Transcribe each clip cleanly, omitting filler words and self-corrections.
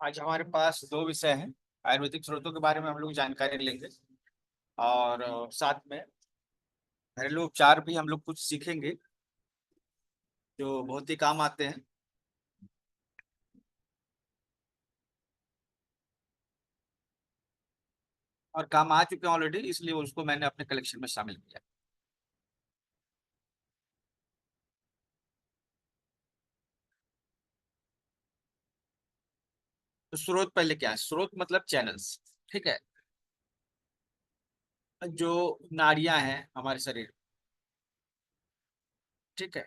आज हमारे पास दो विषय हैं। आयुर्वेदिक स्रोतों के बारे में हम लोग जानकारी लेंगे और साथ में घरेलू उपचार भी हम लोग कुछ सीखेंगे जो बहुत ही काम आते हैं। और काम आ चुके हैं ऑलरेडी, इसलिए उसको मैंने अपने कलेक्शन में शामिल किया। तो स्रोत पहले क्या है? स्रोत मतलब चैनल्स। ठीक है। जो नाड़ियां हैं हमारे शरीर, ठीक है,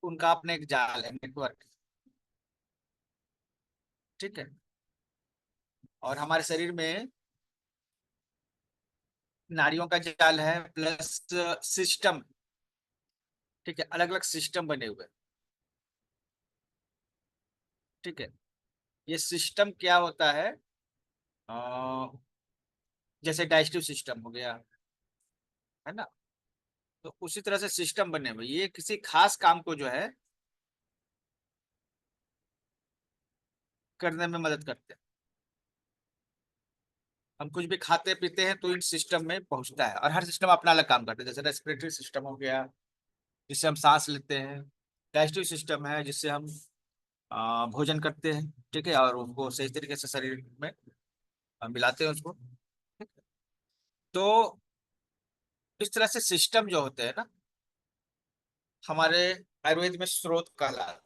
उनका अपने एक जाल है, नेटवर्क। ठीक है। और हमारे शरीर में नाड़ियों का जाल है प्लस सिस्टम। ठीक है, अलग अलग सिस्टम बने हुए हैं। ठीक है। ये सिस्टम क्या होता है? अ, जैसे डाइजेस्टिव सिस्टम हो गया, है ना। तो उसी तरह से सिस्टम बने हुए, ये किसी खास काम को जो है करने में मदद करते हैं। हम कुछ भी खाते पीते हैं तो इन सिस्टम में पहुंचता है, और हर सिस्टम अपना अलग काम करता है। जैसे रेस्पिरेटरी सिस्टम हो गया, जिससे हम सांस लेते हैं। डाइजेस्टिव सिस्टम है, जिससे हम भोजन करते हैं। ठीक है, और उनको सही तरीके से शरीर में मिलाते हैं उसको। ठीक है? तो इस तरह से सिस्टम जो होते हैं ना, हमारे आयुर्वेद में स्रोत कहलाते हैं।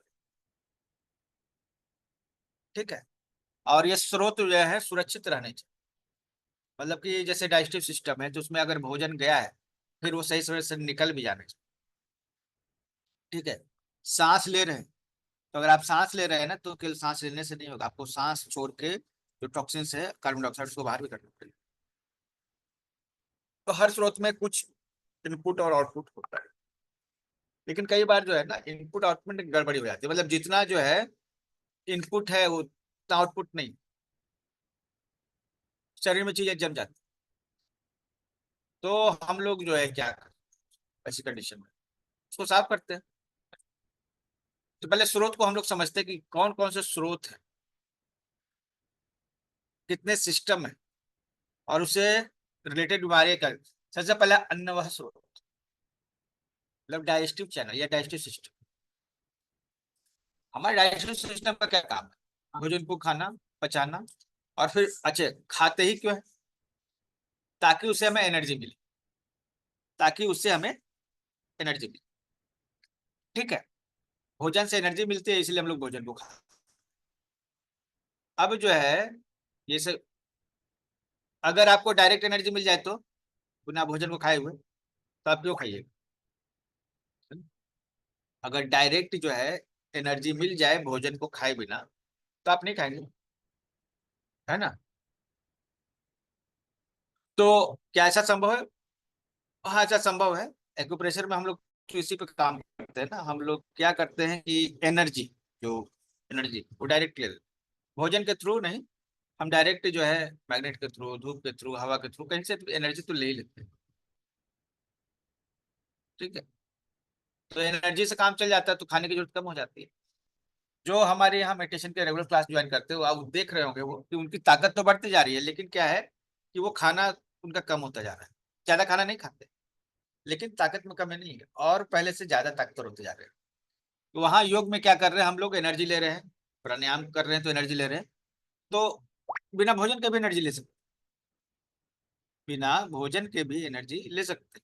ठीक है। और ये स्रोत जो है सुरक्षित रहने चाहिए। मतलब कि जैसे डाइजेस्टिव सिस्टम है, तो उसमें अगर भोजन गया है फिर वो सही समय से निकल भी जाना चाहिए। ठीक है। सांस ले रहे हैं, तो अगर आप सांस ले रहे हैं ना, तो केवल सांस लेने से नहीं होगा, आपको सांस छोड़ के जो टॉक्सिन्स है, कार्बन डाइऑक्साइड, उसको बाहर भी करना पड़ेगा। तो हर स्रोत में कुछ इनपुट और आउटपुट होता है। लेकिन कई बार जो है ना, इनपुट आउटपुट में गड़बड़ी हो जाती है। मतलब जितना जो है इनपुट है वो उतना आउटपुट नहीं, शरीर में चीजें जम जाती। तो हम लोग जो है क्या करते हैं ऐसी कंडीशन में? उसको साफ करते हैं। तो पहले स्रोत को हम लोग समझते हैं कि कौन कौन से स्रोत है, कितने सिस्टम है, और उससे रिलेटेड बीमारियां क्या। सबसे पहले अन्न वह स्रोत, मतलब डाइजेस्टिव चैनल या डाइजेस्टिव सिस्टम। हमारे डाइजेस्टिव सिस्टम का क्या काम है? भोजन को खाना, पचाना, और फिर अच्छे खाते ही क्यों है? ताकि उससे हमें एनर्जी मिले, ताकि उससे हमें एनर्जी मिले। ठीक है। भोजन से एनर्जी मिलती है, इसलिए हम लोग भोजन को खाते हैं। अब जो है ये सब, अगर आपको डायरेक्ट एनर्जी मिल जाए तो बिना भोजन को खाए हुए, तो आप क्यों खाइए? अगर डायरेक्ट जो है एनर्जी मिल जाए भोजन को खाए बिना, तो आप नहीं खाएंगे, है ना। तो क्या ऐसा संभव है? हाँ, ऐसा संभव है। एक्यूप्रेशर में हम लोग तो इसी पे काम करते हैं ना। हम लोग क्या करते हैं कि एनर्जी, जो एनर्जी वो डायरेक्ट ले लेते हैं। भोजन के थ्रू नहीं, हम डायरेक्ट जो है मैग्नेट के थ्रू, धूप के थ्रू, हवा के थ्रू, कहीं से एनर्जी तो ले ही लेते हैं। ठीक है। तो एनर्जी से काम चल जाता है, तो खाने की जरूरत कम हो जाती है। जो हमारे यहाँ मेडिटेशन के रेगुलर क्लास ज्वाइन करते हो, आप देख रहे होंगे वो कि उनकी ताकत तो बढ़ती जा रही है, लेकिन क्या है कि वो खाना उनका कम होता जा रहा है। ज्यादा खाना नहीं खाते, लेकिन ताकत में कमी नहीं है, और पहले से ज्यादा ताकतवर होते जा रहे हैं। तो वहाँ योग में क्या कर रहे हैं, हम लोग एनर्जी ले रहे हैं। प्राणायाम कर रहे हैं तो एनर्जी ले रहे हैं। तो बिना भोजन के भी एनर्जी ले सकते, बिना भोजन के भी एनर्जी ले सकते।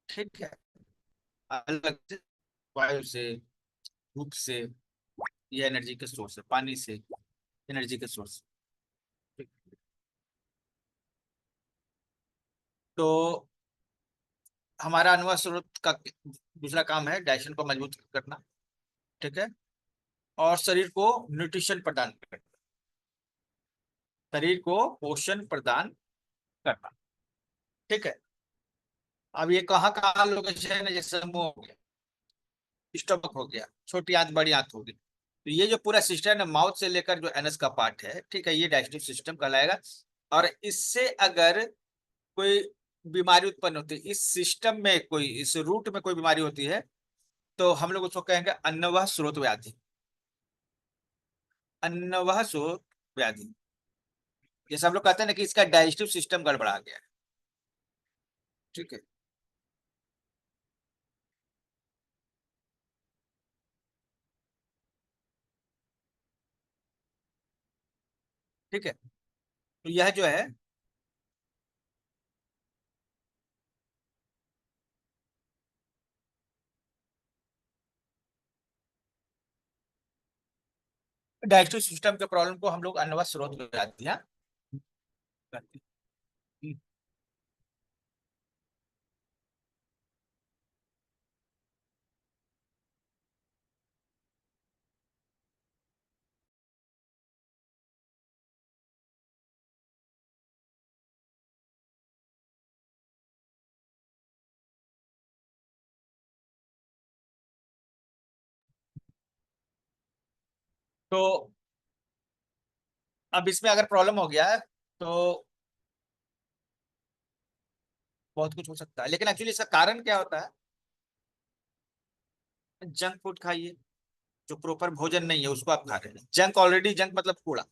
ठीक है। अलग से, वायु से, धूप से, ये एनर्जी के सोर्स है, पानी से एनर्जी के सोर्स। ठीक। तो हमारा अनवा स्रोत का दूसरा काम है डाइजेशन को मजबूत करना। ठीक है। और शरीर को न्यूट्रिशन प्रदान करना, शरीर को पोषण प्रदान करना। ठीक है। अब ये कहाँ कहाँ लोकेशन है? जैसे मुंह हो गया, स्टमक हो गया, छोटी आंत बड़ी आंत हो गई। तो ये जो पूरा सिस्टम है ना, माउथ से लेकर जो एनस का पार्ट है, ठीक है, ये डाइजेस्टिव सिस्टम कहलाएगा। और इससे अगर कोई बीमारी उत्पन्न होती है, इस सिस्टम में कोई, इस रूट में कोई बीमारी होती है, तो हम लोग उसको कहेंगे अन्नवाह स्रोत व्याधि। अन्नवाह स्रोत व्याधि, जैसे हम लोग कहते हैं ना कि इसका डाइजेस्टिव सिस्टम गड़बड़ा गया है। ठीक है। ठीक है, तो यह जो है डाइजेस्टिव सिस्टम के प्रॉब्लम को हम लोग अन्नवाह स्रोत व्याधि हाँ कहते हैं। तो अब इसमें अगर प्रॉब्लम हो गया है तो बहुत कुछ हो सकता है, लेकिन एक्चुअली इसका कारण क्या होता है? जंक फूड खाइए, जो प्रॉपर भोजन नहीं है उसको आप खा रहे हैं। जंक, ऑलरेडी जंक मतलब कूड़ा,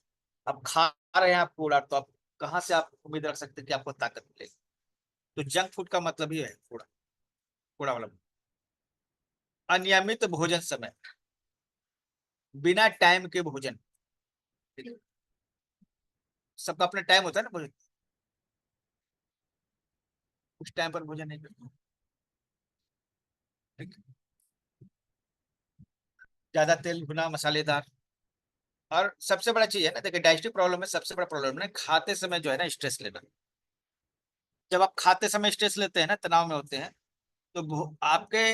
अब खा रहे हैं आप कूड़ा, तो आप कहाँ से आप उम्मीद रख सकते हैं कि आपको ताकत मिलेगी? तो जंक फूड का मतलब ही है कूड़ा, कूड़ा वाला। अनियमित भोजन समय, बिना टाइम के भोजन। सबका अपना टाइम होता है ना भोजन, उस टाइम पर भोजन नहीं करते। ठीक है? ज्यादा तेल भुना मसालेदार, और सबसे बड़ा चीज है ना, देखिए डाइजेस्टिव प्रॉब्लम में सबसे बड़ा प्रॉब्लम है खाते समय जो है ना स्ट्रेस लेना। जब आप खाते समय स्ट्रेस लेते हैं ना, तनाव में होते हैं, तो आपके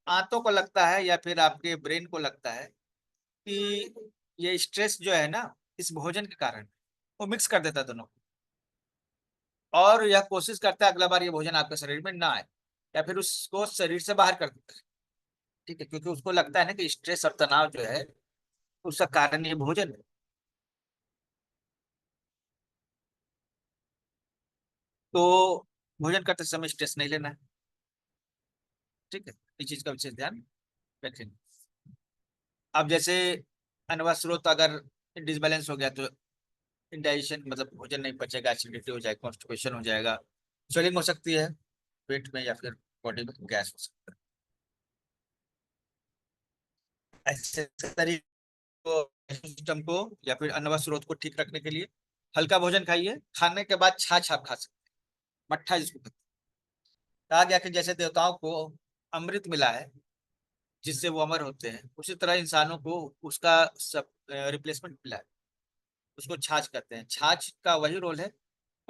आंतों को लगता है या फिर आपके ब्रेन को लगता है कि ये स्ट्रेस जो है ना इस भोजन के कारण, वो मिक्स कर देता है दोनों को। और यह कोशिश करता है अगला बार ये भोजन आपके शरीर में ना आए, या फिर उसको शरीर से बाहर कर देता है। ठीक है, क्योंकि उसको लगता है ना कि स्ट्रेस और तनाव जो है उसका कारण ये भोजन है। तो भोजन करते समय स्ट्रेस नहीं लेना है। ठीक है, इस चीज का विशेष ध्यान रखें। अब जैसे अनवा स्रोत अगर डिसबैलेंस हो गया तो इंडाइजेशन मतलब भोजन नहीं पचेगा, एसिडिटी हो जाएगा, कॉन्स्टिपेशन हो जाएगा, स्वेलिंग हो सकती है पेट में, या फिर बॉडी में गैस हो सकता है। ऐसे तरीके को, सिस्टम को या फिर अनवा स्रोत को ठीक रखने के लिए हल्का भोजन खाइए। खाने के बाद छाछ आप खा सकते हैं, मट्ठा जिसको कहते हैं। कहा गया कि जैसे देवताओं को अमृत मिला है जिससे वो अमर होते हैं, उसी तरह इंसानों को उसका सब रिप्लेसमेंट मिला है, उसको छाछ कहते हैं। छाछ का वही रोल है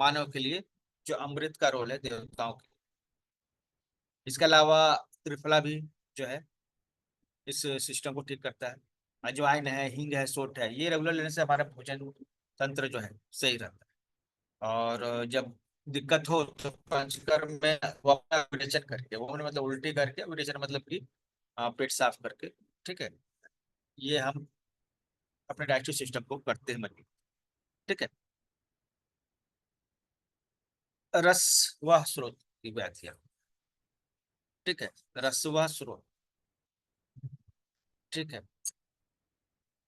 मानव के लिए जो अमृत का रोल है देवताओं के लिए। इसके अलावा त्रिफला भी जो है इस सिस्टम को ठीक करता है। अजवाइन है, हींग है, सोंठ है, ये रेगुलर लेने से हमारा भोजन तंत्र जो है सही रहता है। और जब दिक्कत हो तो पंचकर्म में वमन विरेचन करके, वमन मतलब उल्टी करके, विरेचन मतलब कि पेट साफ करके। ठीक है, ये हम अपने डाइजेस्टिव सिस्टम को करते हैं मजबूत। ठीक है। रस वह स्रोत की व्याख्या। ठीक है, रस वह स्रोत। ठीक है,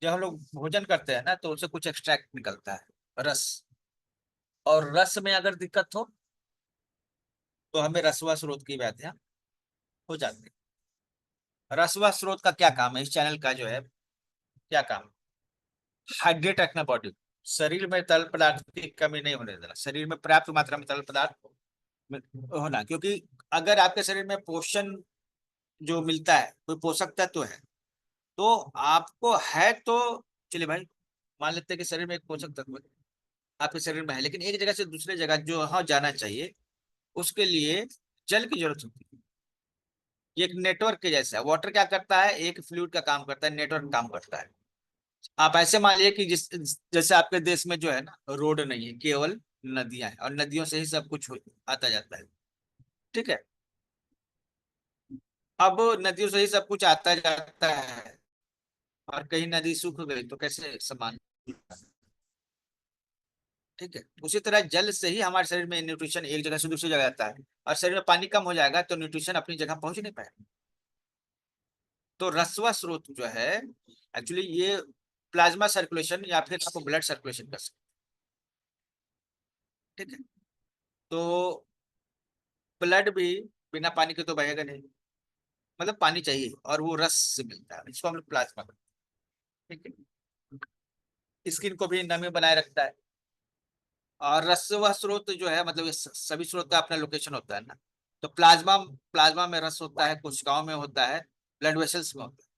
जब हम लोग भोजन करते हैं ना तो उससे कुछ एक्सट्रैक्ट निकलता है, रस। और रस में अगर दिक्कत हो तो हमें रसवा स्रोत की व्याख्या हो जाती है। रसवा स्रोत का क्या काम है, इस चैनल का जो है क्या काम है? हाइड्रेट रखना बॉडी को, शरीर में तरल पदार्थ की कमी नहीं होने देना, शरीर में पर्याप्त मात्रा में तरल पदार्थ होना। क्योंकि अगर आपके शरीर में पोषण जो मिलता है, कोई पोषक तत्व है, तो आपको है तो चलिए भाई, मान लेते हैं कि शरीर में एक पोषक तत्व आपके शरीर में है, लेकिन एक जगह से दूसरे जगह जो हाँ जाना चाहिए उसके लिए जल की जरूरत होती है। ये एक नेटवर्क के जैसा है। वाटर क्या करता है, एक फ्लूइड का काम करता है, नेटवर्क काम करता है। आप ऐसे मान लीजिए कि जैसे आपके देश में जो है ना रोड नहीं है, केवल नदियां हैं, और नदियों से ही सब कुछ आता जाता है। ठीक है, अब नदियों से ही सब कुछ आता जाता है, और कहीं नदी सूख गई तो कैसे सामान। ठीक है, उसी तरह जल से ही हमारे शरीर में न्यूट्रिशन एक जगह से दूसरी जगह आता है, और शरीर में पानी कम हो जाएगा तो न्यूट्रिशन अपनी जगह पहुंच नहीं पाएगा। तो रसवा स्रोत जो है एक्चुअली ये प्लाज्मा सर्कुलेशन या फिर आपको ब्लड सर्कुलेशन कर सकते हैं, ठीक है। तो ब्लड भी बिना पानी के तो बहेगा नहीं, मतलब पानी चाहिए और वो रस से मिलता है, इसको हम लोग प्लाज्मा कहते हैं, ठीक है। स्किन को भी नमी बनाए रखता है। और रस वह स्रोत जो है मतलब ये सभी स्रोत का अपना लोकेशन होता है ना। तो प्लाज्मा प्लाज्मा में रस होता है, कोशिकाओं में होता है, ब्लड वेसल्स में होता है,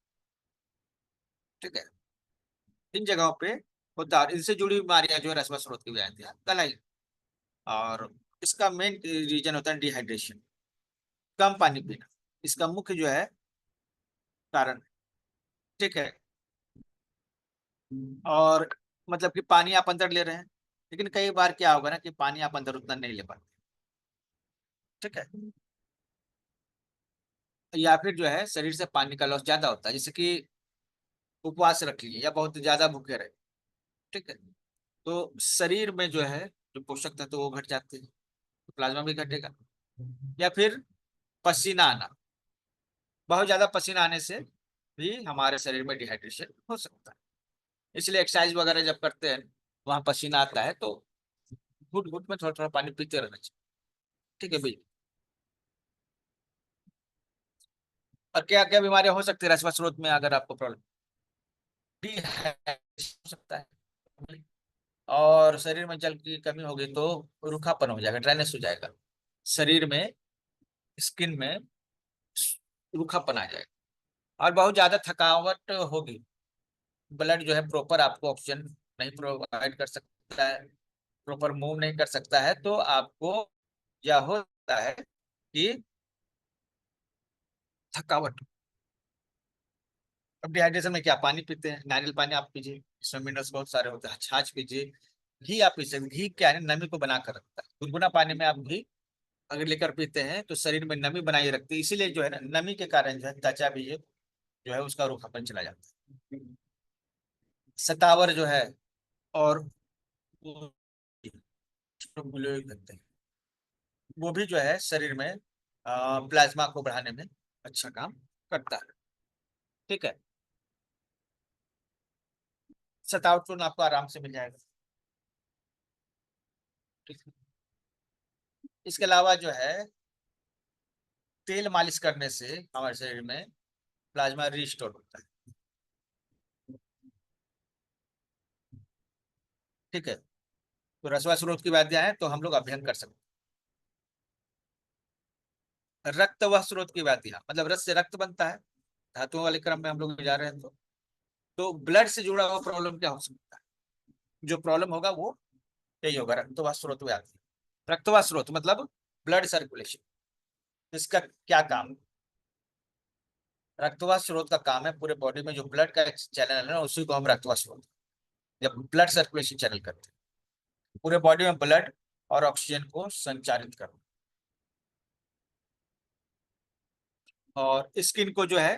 ठीक है। इन जगहों पे होता है और इनसे जुड़ी बीमारियां जो है रसवा स्रोत की वजह से कल आई। और इसका मेन रीजन होता है डिहाइड्रेशन, कम पानी पीना, इसका मुख्य जो है कारण है, ठीक है। और मतलब कि पानी आप अंदर ले रहे हैं, लेकिन कई बार क्या होगा ना कि पानी आप अंदर उतना नहीं ले पाते, ठीक है। या फिर जो है शरीर से पानी का लॉस ज्यादा होता है, जैसे कि उपवास रख लिए या बहुत ज्यादा भूखे रहे, ठीक है। तो शरीर में जो है जो पोषक तत्व वो घट जाते हैं, तो प्लाज्मा भी घटेगा। या फिर पसीना आना, बहुत ज्यादा पसीना आने से भी हमारे शरीर में डिहाइड्रेशन हो सकता है। इसलिए एक्सरसाइज वगैरह जब करते हैं वहां पसीना आता है तो घुट घुट में थोड़ा थोड़ा पानी पीते रहना चाहिए, ठीक है भाई। और क्या क्या बीमारियां हो सकती है रसवा स्रोत में अगर आपको प्रॉब्लम, डिहाइड्रेशन हो सकता है। और शरीर में जल की कमी होगी तो रूखापन हो जाएगा, ड्राइनेस हो जाएगा शरीर में, स्किन में रूखापन आ जाएगा। और बहुत ज्यादा थकावट होगी, ब्लड जो है प्रॉपर आपको ऑक्सीजन नहीं प्रोवाइड कर सकता है, प्रॉपर मूव नहीं कर सकता है, तो आपको यह होता है कि थकावट। अब डिहाइड्रेशन में क्या, पानी पीते हैं, नारियल पानी आप पीजिए, इसमें मिनरल्स बहुत सारे होते हैं, छाछ पीजिए, घी आप पी सकते, घी क्या है नमी को बना कर रखता है, गुनगुना पानी में आप घी अगर लेकर पीते हैं तो शरीर में नमी बनाए रखती है, इसीलिए जो है ना नमी के कारण जो है त्वचा भी जो है उसका रूखापन चला जाता है। सतावर जो है और वो करते हैं, वो भी जो है शरीर में प्लाज्मा को बढ़ाने में अच्छा काम करता है, ठीक है। सतावट चूर्ण आपको आराम से मिल जाएगा, ठीक है। इसके अलावा जो है तेल मालिश करने से हमारे शरीर में प्लाज्मा रिस्टोर होता है, ठीक है। तो रसवा स्रोत की बात है तो हम लोग अध्ययन कर सकते हैं। रक्त व स्रोत की बात मतलब रक्त से रक्त बनता है, धातुओं वाले क्रम में हम लोग जा रहे हैं तो ब्लड से जुड़ा हुआ प्रॉब्लम क्या हो सकता है, जो प्रॉब्लम होगा वो यही होगा, रक्तवात स्रोत में आती है। रक्तवात स्रोत मतलब ब्लड सर्कुलेशन, इसका क्या काम है? रक्तवात स्रोत का काम है पूरे बॉडी में जो ब्लड का चैनल है ना उसी को हम रक्तवात स्रोत, जब ब्लड सर्कुलेशन चैनल करते हैं पूरे बॉडी में ब्लड और ऑक्सीजन को संचारित करना, और स्किन को जो है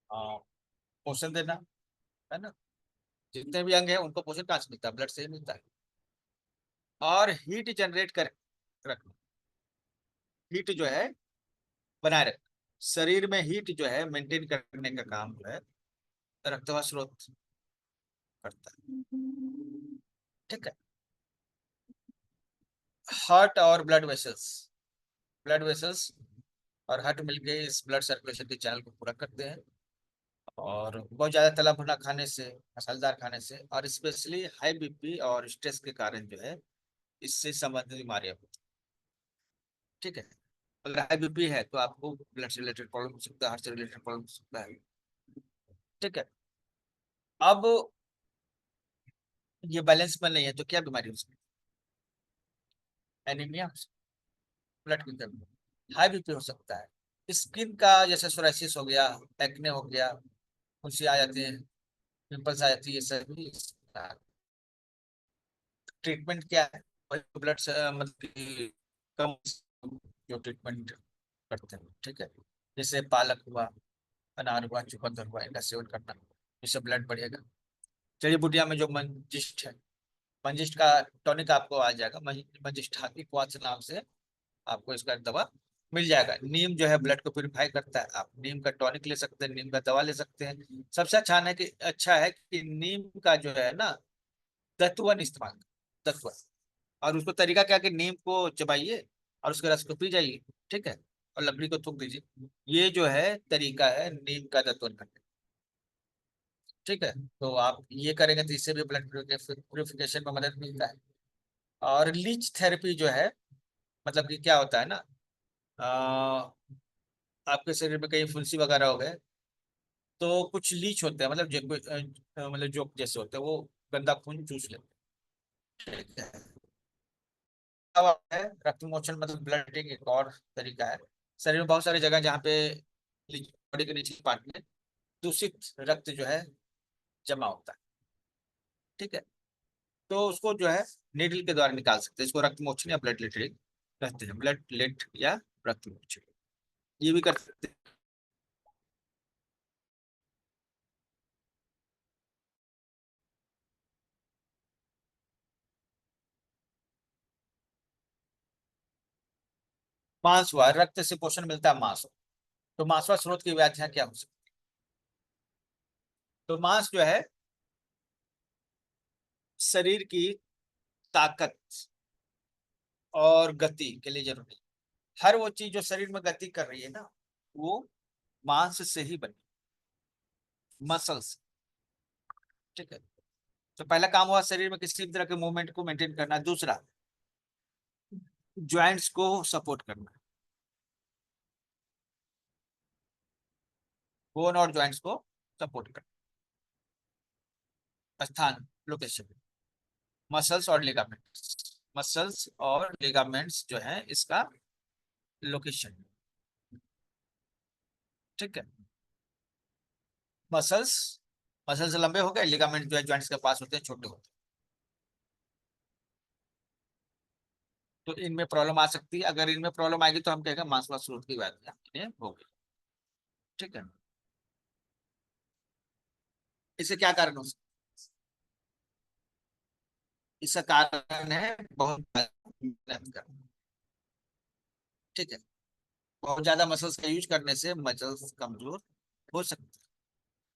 पोषण देना, है ना। जितने भी अंग है उनको पोषण कहाँ से मिलता है, ब्लड से ही मिलता है। और हीट जनरेट कर रखना, हीट जो है बनाए रखना, शरीर में हीट जो है मेंटेन करने का काम जो है रक्तवात स्रोत करता है, ठीक है। हार्ट और ब्लड वेसल्स, ब्लड वेसल्स और हार्ट मिलके इस ब्लड सर्कुलेशन के चैनल को पूरा करते हैं। और बहुत ज्यादा तला भुना खाने से, मसालेदार खाने से और स्पेशली हाई बीपी और स्ट्रेस के कारण जो है इससे संबंधित बीमारियां होती हैं, ठीक है। अगर हाई बीपी है तो आपको ब्लड से रिलेटेड प्रॉब्लम हो सकता है, हार्ट से रिलेटेड प्रॉब्लम हो सकता है, ठीक है। अब ये बैलेंस में नहीं है तो क्या बीमारी हो सकती है, एनीमिया, ब्लड की कमी, हाई बीपी हो सकता है, स्किन का जैसे सोराइसिस हो गया, एक्ने हो गया, फुंसी आ जाती है, पिंपल्स आ जाती है, ये सभी ट्रीटमेंट क्या है, ब्लड मतलब कि कम जो ट्रीटमेंट करते हैं, ठीक है। जैसे पालक हुआ, अनार हुआ, चुकंदर हुआ, इनका सेवन करना, इससे ब्लड बढ़ेगा। जड़ी बूटियां में जो मंजिष्ट है, मंजिष्ट का टॉनिक आपको आ जाएगा, मंजिष्ट नाम से आपको इसका दवा मिल जाएगा। नीम जो है ब्लड को प्यूरिफाई करता है, आप नीम का टॉनिक ले सकते हैं, नीम का दवा ले सकते हैं। सबसे अच्छा है कि नीम का जो है ना दत्तवन इस्तेमाल करें, दत्तवन। और उसको तरीका क्या कि नीम को चबाइए और उसके रस को पी जाइए, ठीक है, और लकड़ी को थूक दीजिए। ये जो है तरीका है नीम का दत्तवन करने का, ठीक है। तो आप ये करेंगे तो इससे भी ब्लड प्यूरिफिकेशन में मदद मिलता है। और लीच थेरेपी जो है, मतलब कि क्या होता है ना, अ, आपके शरीर में कहीं फुंसी वगैरह हो गए तो कुछ लीच होते हैं, मतलब मतलब जोक जैसे होते हैं, वो गंदा खून चूस लेते हैं, ठीक है। अब है रक्त मोचन, मतलब ब्लड एक और तरीका है। शरीर में बहुत सारी जगह जहाँ पे बॉडी के नीचे पार्ट में दूषित रक्त जो है जमा होता है, ठीक है। तो उसको जो है नीडल के द्वारा निकाल सकते हैं, इसको रक्त मोचन या ब्लड लेटरिंग कहते हैं, ब्लड लेट या रक्त मोचन, ये भी कर सकते हैं। मांस हुआ, रक्त से पोषण मिलता है मांस। तो मांसवा स्रोत की व्याख्या क्या हो सकती है? तो मांस जो है शरीर की ताकत और गति के लिए जरूरी है। हर वो चीज जो शरीर में गति कर रही है ना, वो मांस से ही बनी, मसल्स, ठीक है। तो पहला काम हुआ शरीर में किसी भी तरह के मूवमेंट को मेंटेन करना। दूसरा, ज्वाइंट्स को सपोर्ट करना, बोन और ज्वाइंट्स को सपोर्ट करना। स्थान, लोकेशन, मसल्स और लिगामेंट्स, मसल्स और लिगामेंट्स जो है इसका लोकेशन, ठीक है। मसल्स, मसल्स लंबे हो गए, लिगामेंट जो है ज्वाइंट्स के पास होते हैं, छोटे होते हैं। तो इनमें प्रॉब्लम आ सकती है, अगर इनमें प्रॉब्लम आएगी तो हम कहेंगे मांसपेशी स्रोत की व्याधि इन्हें हो गई, ठीक है। इससे क्या कारण हो सकता है? इसका कारण है बहुत मेहनत करना, ठीक है। बहुत ज्यादा मसल्स का यूज करने से मसल्स कमजोर हो सकते हैं।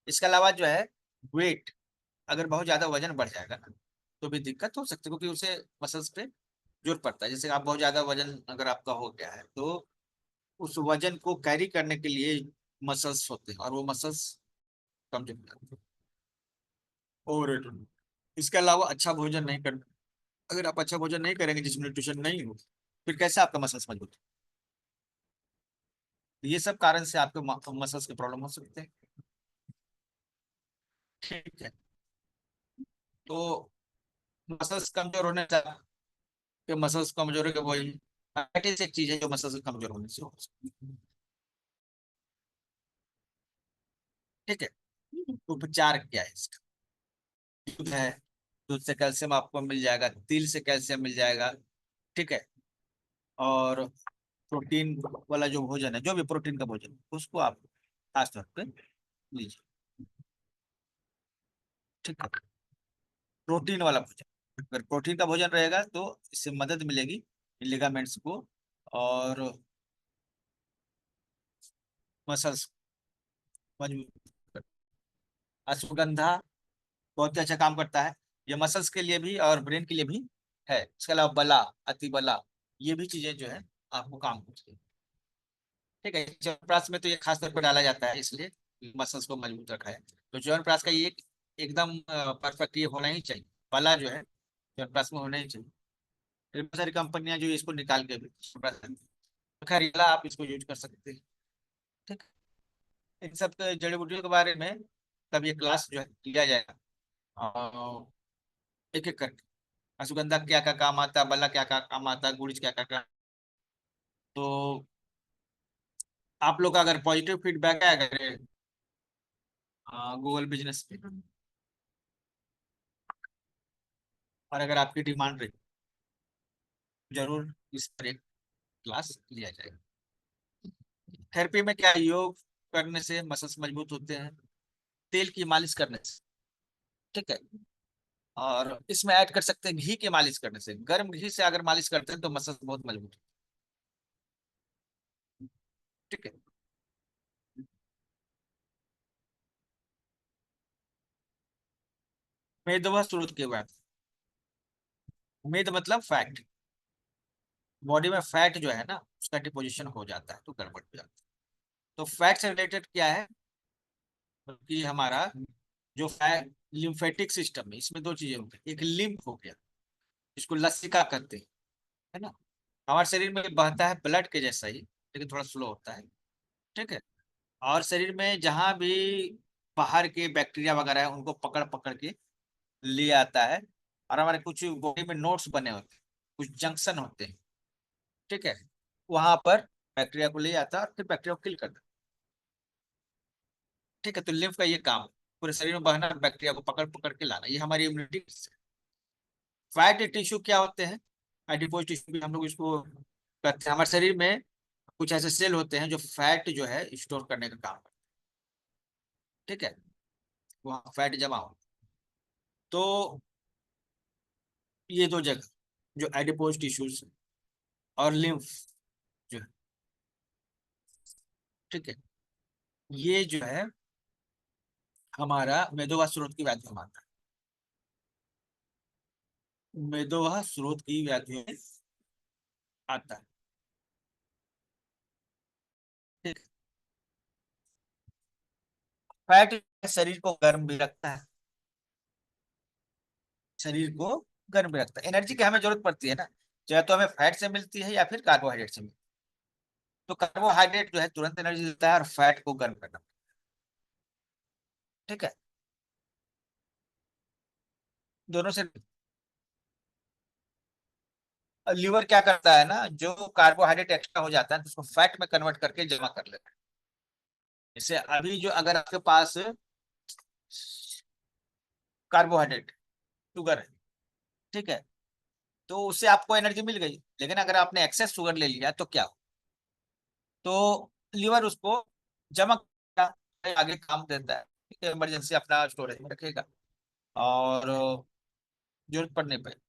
इसके अलावा जो है वेट, अगर बहुत ज्यादा वजन बढ़ जाएगा ना तो भी दिक्कत हो सकती है, क्योंकि उसे मसल्स पे जोर पड़ता है। जैसे आप बहुत ज्यादा वजन अगर आपका हो गया है तो उस वजन को कैरी करने के लिए मसल्स होते हैं, और वो मसल्स कमजोर हो जाते हैं, ओवरवेट होने। इसके अलावा अच्छा भोजन नहीं करना, अगर आप अच्छा भोजन नहीं करेंगे जिसमें न्यूट्रिशन नहीं हो, फिर कैसे आपका मसल्स मजबूत हो? ये सब कारण से आपके मसल्स के प्रॉब्लम हो सकते हैं, ठीक है। तो मसल्स कमजोर होने से, कि मसल्स कमजोर है, वही डायबिटीज एक चीज है जो मसल्स कमजोर होने से हो सकती है, ठीक है। उपचार क्या है इसका? दूध है, दूध से कैल्शियम आपको मिल जाएगा, तिल से कैल्शियम मिल जाएगा, ठीक है। और प्रोटीन वाला जो भोजन है, जो भी प्रोटीन का भोजन उसको आप खास तौर पे लीजिए, ठीक है। प्रोटीन वाला भोजन, अगर प्रोटीन का भोजन रहेगा तो इससे मदद मिलेगी लिगामेंट्स को और मसल्स मजबूत। अश्वगंधा बहुत ही अच्छा काम करता है, ये मसल्स के लिए भी और ब्रेन के लिए भी है। इसके अलावा बला, अति बला, ये भी चीजें जो है आपको काम करती है, ठीक है। च्यवनप्राश में तो ये खास तौर पर डाला जाता है, इसलिए मसल्स को मजबूत रखा है। तो च्यवनप्राश का ये एकदम परफेक्ट ये होना ही चाहिए, बला जो है च्यवनप्राश में होना ही चाहिए। फिर बहुत सारी कंपनियां जो इसको निकाल के भी खरीला आप इसको यूज कर सकते हैं, ठीक। इन सब जड़ी बूटियों के बारे में तब ये क्लास जो है लिया जाएगा, एक एक करके। अश्वगंधा क्या क्या काम आता है, बल्ला क्या क्या काम आता है, गुड़िच क्या क्या काम। तो आप लोग का अगर पॉजिटिव फीडबैक है अगर गूगल बिजनेस पे, और अगर आपकी डिमांड रही, जरूर इस पर एक क्लास लिया जाएगा। थेरेपी में क्या, योग करने से मसल्स मजबूत होते हैं, तेल की मालिश करने से, ठीक है। और इसमें ऐड कर सकते हैं घी की मालिश करने से, गर्म घी से अगर मालिश करते हैं तो मसल्स बहुत मजबूत ठीक है। मेदवा स्रोत के बाद, मेद मतलब फैट, बॉडी में फैट जो है ना उसका डिपोजिशन हो जाता है तो गड़बड़ हो जाता है। तो फैट से रिलेटेड क्या है कि हमारा जो फैट लिम्फेटिक सिस्टम है इसमें दो चीजें होती है, एक लिम्फ हो गया, इसको लसिका कहते हैं, है ना। हमारे शरीर में बहता है ब्लड के जैसा ही, लेकिन थोड़ा स्लो होता है। ठीक है। और शरीर में जहां भी बाहर के बैक्टीरिया वगैरह है उनको पकड़ पकड़ के ले आता है। और हमारे कुछ बॉडी में नोड्स बने होते हैं, कुछ जंक्शन होते हैं। ठीक है। वहां पर बैक्टीरिया को ले आता है और फिर बैक्टीरिया को किल करता है। ठीक है। तो लिम्फ का ये काम है, पूरे शरीर में बहना, बैक्टीरिया को पकड़ पकड़ के लाना, ये हमारी इम्यूनिटी। फैट टिश्यू क्या होते हैं, एडिपोज टिश्यू भी हम लोग इसको कहते हैं। हमारे शरीर में कुछ ऐसे सेल होते हैं जो फैट जो है स्टोर करने का काम करते हैं। ठीक है। वहाँ फैट जमा हो, तो ये दो जगह जो एडिपोज टिश्यूज और लिम्फ जो है, ठीक है, ये जो है हमारा मेदोवा स्रोत की व्याधि में आता है, मेदोवा स्रोत की व्याधि में आता है। ठीक है? फैट शरीर को गर्म भी रखता है, शरीर को गर्म भी रखता है। एनर्जी की हमें जरूरत पड़ती है ना, चाहे तो हमें फैट से मिलती है या फिर कार्बोहाइड्रेट से मिलती है। तो कार्बोहाइड्रेट जो है तुरंत एनर्जी देता है और फैट को गर्म करना। ठीक है। दोनों से। लीवर क्या करता है ना, जो कार्बोहाइड्रेट एक्स्ट्रा हो जाता है तो उसको फैट में कन्वर्ट करके जमा कर लेता है। जैसे अभी जो अगर आपके पास कार्बोहाइड्रेट शुगर है, ठीक है, तो उससे आपको एनर्जी मिल गई, लेकिन अगर आपने एक्सेस शुगर ले लिया तो क्या हो, तो लीवर उसको जमा करके आगे काम देता है। ठीक है, इमरजेंसी अपना स्टोरेज में रखेगा और जरूरत पड़ने पर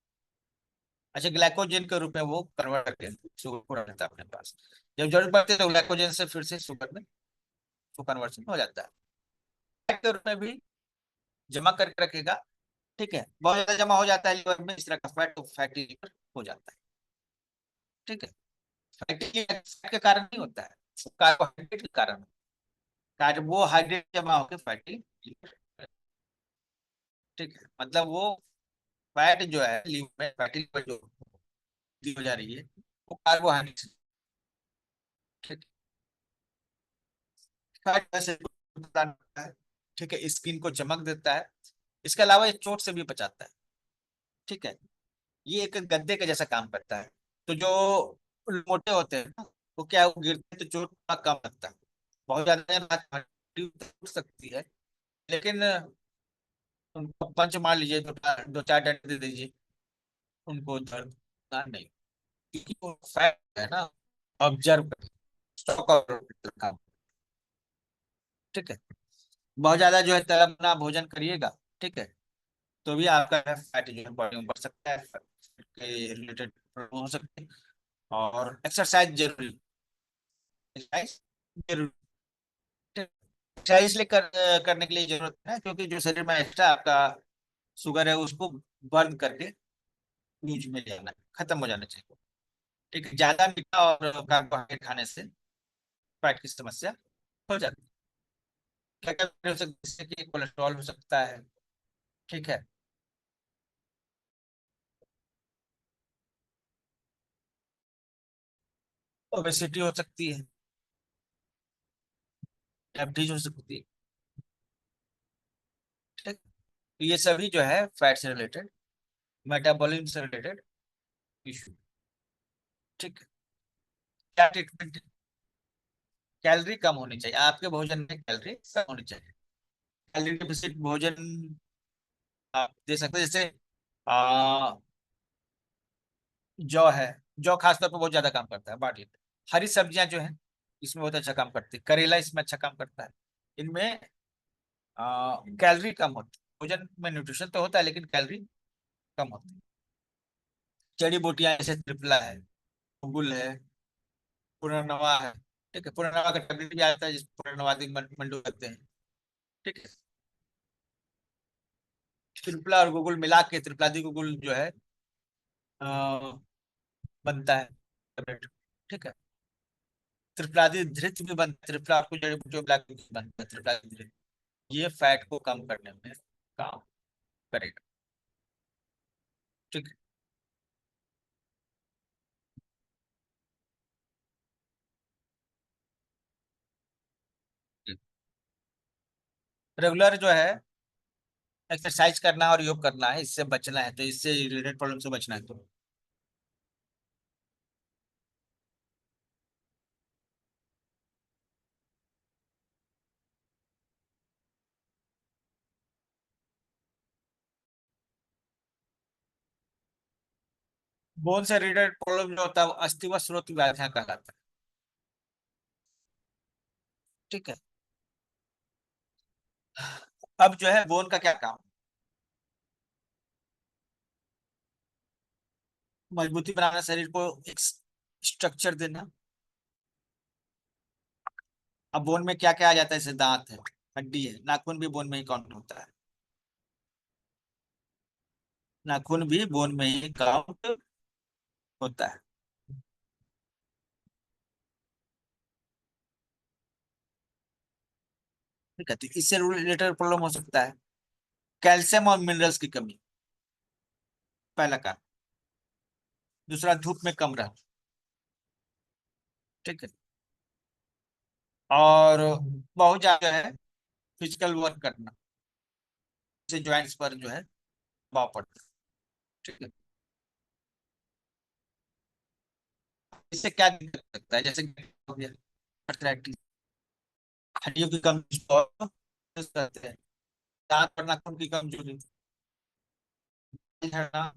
अच्छा ग्लाइकोजन के रूप में वो कन्वर्ट करके शुगर को रख लेता है अपने पास। जब जरूरत पड़ती है तो ग्लाइकोजन से फिर से शुगर में वो कन्वर्शन हो जाता है। फैट के रूप में भी जमा करके रखेगा। ठीक है, बहुत ज्यादा जमा हो जाता है लीवर में इस तरह का फैट, तो फैटी लीवर हो जाता है। ठीक है। फैटी फैट के कारण नहीं होता है, कार्बोहाइड्रेट के कारण। कार्बोहाइड्रेट जमा होकर फैटी लीवर। ठीक है, मतलब वो फैट जो है लीवर में, फैटी लीवर जो हो जा रही है वो कार्बोहाइड्रेट से। ठीक है, फैट वैसे प्रदान करता है। ठीक है, स्किन को चमक देता है। इसके अलावा ये चोट से भी बचाता है। ठीक है, ये एक गद्दे के जैसा काम करता है। तो जो मोटे होते हैं ना, वो क्या है, वो गिरते हैं तो चोट थोड़ा कम लगता है। बहुत ज्यादा हड्डी टूट सकती है, लेकिन उनको पंच मार लीजिए, दो चार डंडे दे दीजिए, उनको दर्द ना नहीं, क्योंकि वो फैट है ना, ऑब्जर्व कर, स्टॉक ऑब्जर्व काम। ठीक है। बहुत ज्यादा जो है तला भुना भोजन करिएगा, ठीक है, तो भी आपका फैट जो है बॉडी में बढ़ सकता है, फैट के रिलेटेड प्रॉब्लम हो सकते हैं। और एक्सरसाइज जरूरी, एक्सरसाइज जरूरी, एक्सरसाइज इसलिए करने के लिए जरूरत है क्योंकि जो शरीर में एक्स्ट्रा आपका शुगर है उसको बर्न करके यूज में ले आना है, खत्म हो जाना चाहिए। ठीक है, ज्यादा मीठा और कार्बोहाइड्रेट खाने से फैट की समस्या हो जाती है। क्या क्या हो सकता है, जैसे कि कोलेस्ट्रॉल हो सकता है। ठीक है। ओबेसिटी हो सकती है, डायबिटीज हो सकती है। ठीक। तो ये सभी जो है फैट से रिलेटेड, मेटाबॉलिज्म से रिलेटेड इशू। ठीक है। क्या ट्रीटमेंट, कैलोरी कम होनी चाहिए आपके भोजन में, कैलोरी कम होनी चाहिए। कैलोरी डेफिशिट भोजन आप दे सकते हैं, जैसे आ, जौ है, जौ खासतौर पर बहुत ज्यादा काम करता है बॉडी में। हरी सब्जियां जो है इसमें बहुत अच्छा काम करती है, करेला इसमें अच्छा काम करता है। इनमें कैलोरी कम होती है, भोजन में न्यूट्रिशन तो होता है लेकिन कैलोरी कम होती है। जड़ी बूटियां जैसे त्रिफला है, गुल है, पुनर्नवा है, ठीक है, पुनर्नवा का टेबलेट भी आता है जिसको पुनर्नवादी मंडू कहते हैं। ठीक है, त्रिफला और गुगुल मिला के त्रिफलादी गुगुल जो है अ, बनता है टेबलेट। ठीक है, त्रिफलादी धृत भी बनता है, त्रिफला और कुछ जड़ी बूटियों मिला के बनता है त्रिफलादी धृत। ये फैट को कम करने में काम करेगा। ठीक है, रेगुलर जो है एक्सरसाइज करना है और योग करना है, इससे बचना है, तो इससे रिलेटेड प्रॉब्लम से बचना है तो बोन से रिलेटेड प्रॉब्लम जो होता है वो अस्थि व स्रोत व्याधियां कहलाता है। ठीक है, अब जो है बोन का क्या काम, मजबूती बनाना, शरीर को एक स्ट्रक्चर देना। अब बोन में क्या क्या आ जाता है, जैसे दांत है, हड्डी है, नाखून भी बोन में ही काउंट होता है, नाखून भी बोन में ही काउंट होता है। ठीक है, तो इससे रिलेटेड प्रॉब्लम हो सकता है कैल्शियम और मिनरल्स की कमी, पहला कारण। दूसरा, धूप में कम रहना। ठीक है, और बहुत ज्यादा है फिजिकल वर्क करना, जैसे ज्वाइंट्स पर जो है दबाव पड़ता है। ठीक है, इससे क्या दिक्कत सकता है, जैसे हो गया arthritis, हड्डियों की कमजोरी को कहते हैं, दांत और नाखून की कमजोरी, झड़ना।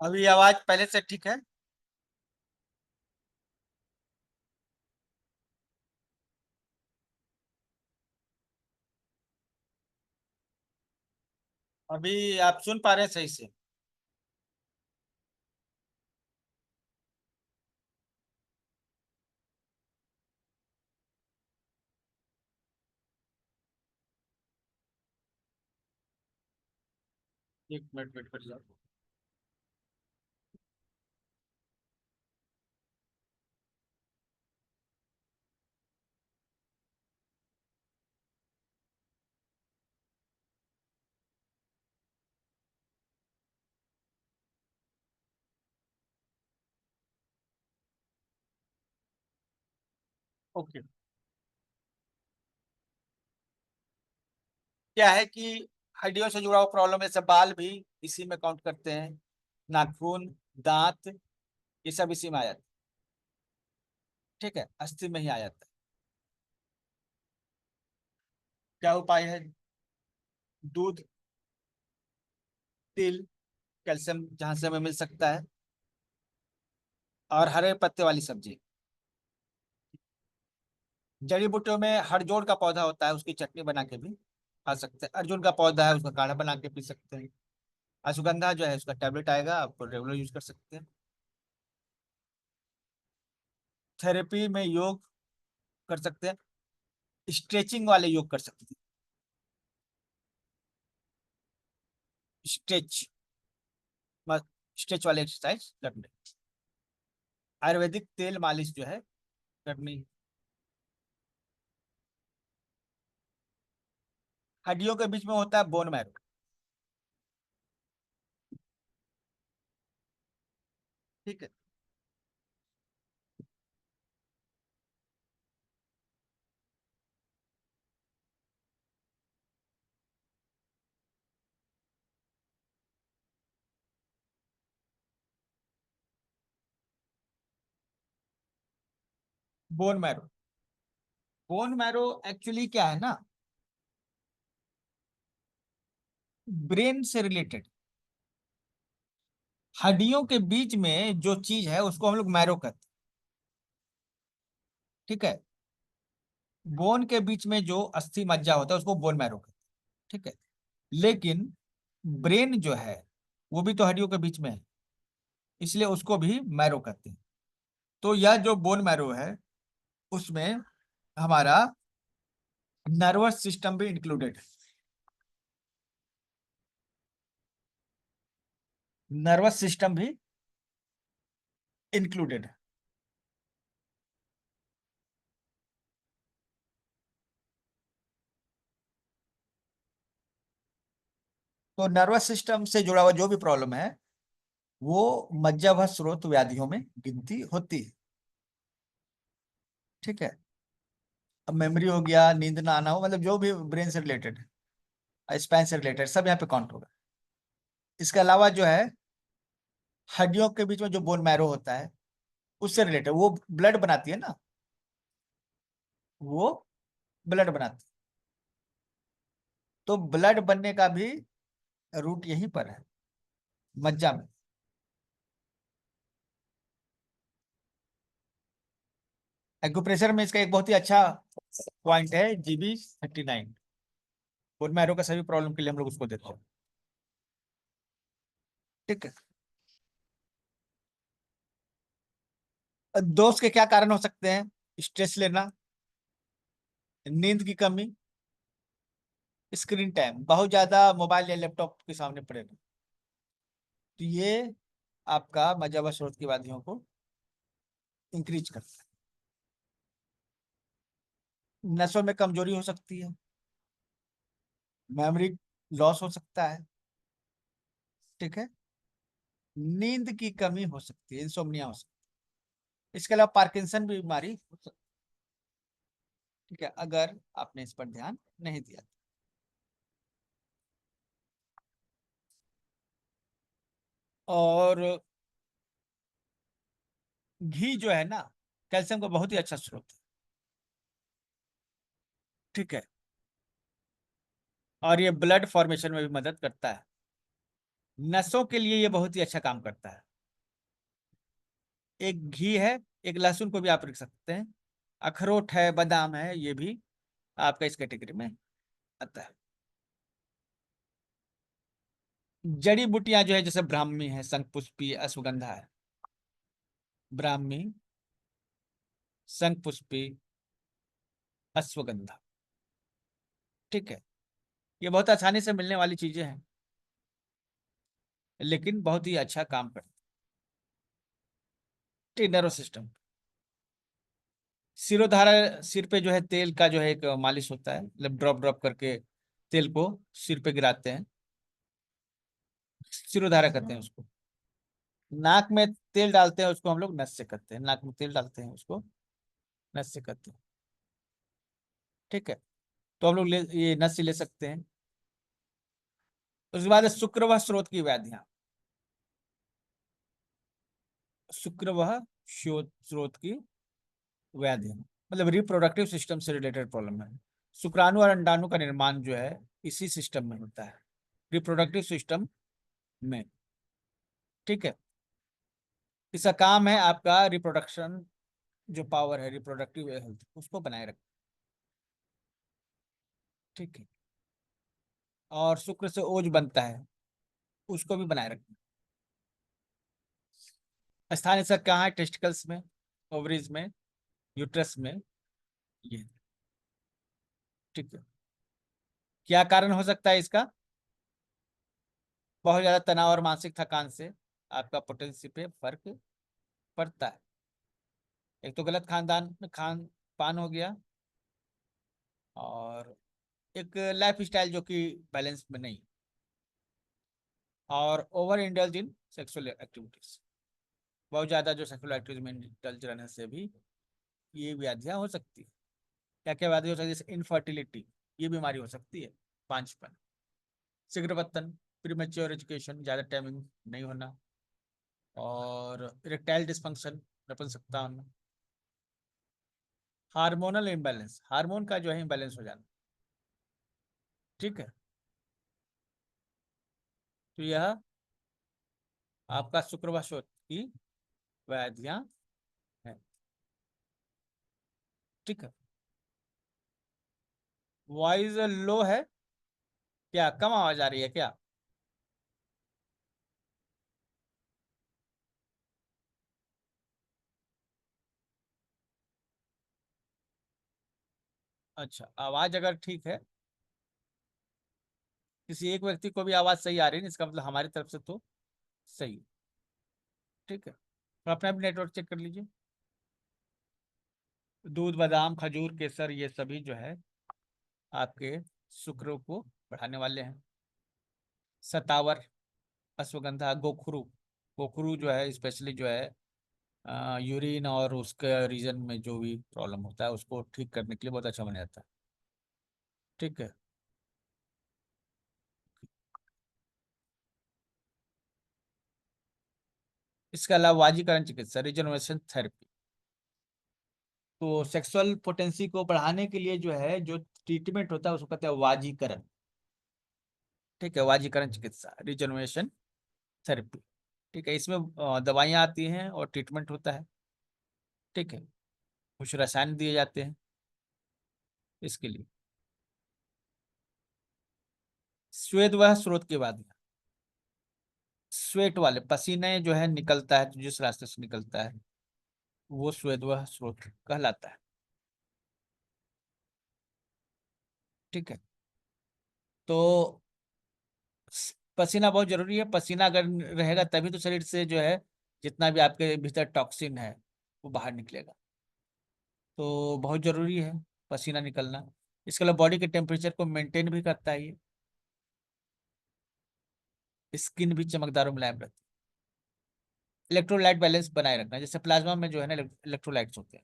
अभी आवाज पहले से ठीक है? अभी आप सुन पा रहे हैं सही से? एक मिनट वेट कर जाओ। ओके, क्या है कि हड्डियों से जुड़ा हुआ प्रॉब्लम है, जैसे बाल भी इसी में काउंट करते हैं, नाखून, दांत, ये सब इसी में आ जाता है। ठीक है, अस्थि में ही आ जाता है। क्या उपाय है? दूध, तिल, कैल्शियम जहां से हमें मिल सकता है, और हरे पत्ते वाली सब्जी। जड़ी बूटियों में हरजोड़ का पौधा होता है, उसकी चटनी बना के भी खा सकते हैं। अर्जुन का पौधा है, उसका काढ़ा बना के पी सकते हैं। अश्वगंधा जो है उसका टैबलेट आएगा, आप रेगुलर यूज कर सकते हैं। थेरेपी में योग कर सकते हैं, स्ट्रेचिंग वाले योग कर सकते हैं, स्ट्रेच, स्ट्रेच वाले एक्सरसाइज करने, आयुर्वेदिक तेल मालिश जो है करनी। हड्डियों के बीच में होता है बोन मैरो। ठीक है। Bone marrow, bone marrow actually क्या है ना, ब्रेन से रिलेटेड, हड्डियों के बीच में जो चीज है उसको हम लोग मैरो कहते हैं। ठीक है। बोन के बीच में जो अस्थि मज्जा होता है उसको बोन मैरो कहते हैं। ठीक है। लेकिन ब्रेन जो है वो भी तो हड्डियों के बीच में है, इसलिए उसको भी मैरो कहते हैं। तो यह जो बोन मैरो है उसमें हमारा नर्वस सिस्टम भी इंक्लूडेड है। नर्वस सिस्टम भी इंक्लूडेड है। तो नर्वस सिस्टम से जुड़ा हुआ जो भी प्रॉब्लम है वो मज्जाभस्म स्रोत व्याधियों में गिनती होती है। ठीक है। अब मेमोरी हो गया, नींद ना आना हो, मतलब जो भी ब्रेन से रिलेटेड है, स्पाइन से रिलेटेड, सब यहाँ पे काउंट होगा। इसके अलावा जो है हड्डियों के बीच में जो बोन मैरो होता है उससे रिलेटेड, वो ब्लड बनाती है ना, वो ब्लड बनाती है। तो ब्लड बनने का भी रूट यहीं पर है, मज्जा में। एक्यूप्रेशर में इसका एक बहुत ही अच्छा पॉइंट है, GB39। बोन मैरो का सभी प्रॉब्लम के लिए हम लोग उसको देते हैं। ठीक है। दोस्त के क्या कारण हो सकते हैं? स्ट्रेस लेना, नींद की कमी, स्क्रीन टाइम, बहुत ज्यादा मोबाइल या लैपटॉप के सामने पड़े रहना। तो ये आपका मज्जावा स्रोत की व्याधियों को इंक्रीज करता है। नसों में कमजोरी हो सकती है, मेमोरी लॉस हो सकता है। ठीक है। नींद की कमी हो सकती है, इंसोम्निया हो सकती है। इसके अलावा पार्किंसन भी बीमारी हो सकती है। ठीक है, अगर आपने इस पर ध्यान नहीं दिया। और घी जो है ना, कैल्शियम का बहुत ही अच्छा स्रोत है। ठीक है। और ये ब्लड फॉर्मेशन में भी मदद करता है। नसों के लिए ये बहुत ही अच्छा काम करता है। एक घी है, एक लहसुन को भी आप रख सकते हैं, अखरोट है, बादाम है, ये भी आपका इस कैटेगरी में आता है। जड़ी बूटियां जो है जैसे ब्राह्मी है, शंखपुष्पी, अश्वगंधा है। ब्राह्मी, शंखपुष्पी, अश्वगंधा। ठीक है। ये बहुत आसानी से मिलने वाली चीजें हैं, लेकिन बहुत ही अच्छा काम करती है नर्वस सिस्टम। सिरोधारा, सिर पे जो है तेल का जो है एक मालिश होता है, मतलब ड्रॉप ड्रॉप करके तेल को सिर पे गिराते हैं, सिरोधारा कहते हैं उसको। नाक में तेल डालते हैं, उसको हम लोग नस से करते हैं, नाक में तेल डालते हैं उसको नस से करते हैं। ठीक है। तो हम लोग ये नस से ले सकते हैं। उसके बाद शुक्रवार स्रोत की व्याधियां, शुक्रवार स्रोत की व्याधियां मतलब रिप्रोडक्टिव सिस्टम से रिलेटेड प्रॉब्लम है। शुक्राणु और अंडाणु का निर्माण जो है इसी सिस्टम में होता है, रिप्रोडक्टिव सिस्टम में। ठीक है। इसका काम है आपका रिप्रोडक्शन, जो पावर है रिप्रोडक्टिव हेल्थ उसको बनाए रखना। ठीक है। और शुक्र से ओज बनता है, उसको भी बनाए रखना। स्थान इसका कहाँ है? टेस्टिकल्स में, ओवरीज में, यूट्रस में ये। ठीक है, क्या कारण हो सकता है इसका? बहुत ज्यादा तनाव और मानसिक थकान से आपका पोटेंसी पे फर्क पड़ता है। एक तो गलत खान पान हो गया, और एक लाइफ स्टाइल जो कि बैलेंस में नहीं, और over indulge in sexual activities, बहुत ज्यादा जो सेक्सुअल एक्टिविटीज में इंडल्ज रहने से भी ये व्याधियां हो सकती है। क्या क्या व्याधि हो सकती है? जैसे इनफर्टिलिटी, ये बीमारी हो सकती है। पांचपन, शीघ्र पतन, प्रीमेच्योर एजुकेशन, ज्यादा टाइमिंग नहीं होना, और इरेक्टाइल डिस्फंक्शन, नपुंसकता होना, हार्मोनल इम्बैलेंस, हार्मोन का जो है इम्बैलेंस हो जाना। ठीक है, तो यह आपका शुक्रवार की व्याधियां हैं। ठीक है, वॉइस लो है, क्या कम आवाज आ रही है क्या? अच्छा, आवाज अगर ठीक है, किसी एक व्यक्ति को भी आवाज सही आ रही है, इसका मतलब हमारी तरफ से तो सही है। ठीक है, तो अपना भी नेटवर्क चेक कर लीजिए। दूध, बादाम, खजूर, केसर, ये सभी जो है आपके शुक्र को बढ़ाने वाले हैं। सतावर, अश्वगंधा, गोखरू, गोखरू जो है स्पेशली जो है यूरिन और उसके रीजन में जो भी प्रॉब्लम होता है उसको ठीक करने के लिए बहुत अच्छा माना जाता है। ठीक है, इसके अलावा वाजीकरण चिकित्सा, रिजनरेशन थेरेपी, तो सेक्सुअल पोटेंसी को बढ़ाने के लिए जो है जो ट्रीटमेंट होता है उसको कहते हैं वाजीकरण। ठीक है, वाजीकरण चिकित्सा, रिजनरेशन थेरेपी। ठीक है, इसमें दवाइयाँ आती हैं और ट्रीटमेंट होता है। ठीक है, कुछ रसायन दिए जाते हैं इसके लिए। स्वेद वह स्रोत की बात है, स्वेट वाले पसीने जो है निकलता है, तो जिस रास्ते से निकलता है वो स्वेद वह स्रोत कहलाता है। ठीक है, तो पसीना बहुत जरूरी है। पसीना अगर रहेगा तभी तो शरीर से जो है जितना भी आपके भीतर टॉक्सिन है वो बाहर निकलेगा। तो बहुत जरूरी है पसीना निकलना। इसके अलावा बॉडी के टेम्परेचर को मेंटेन भी करता है ये। स्किन भी चमकदार और मुलायम रहती है। इलेक्ट्रोलाइट बैलेंस बनाए रखना, जैसे प्लाज्मा में जो है ना इलेक्ट्रोलाइट्स होते हैं,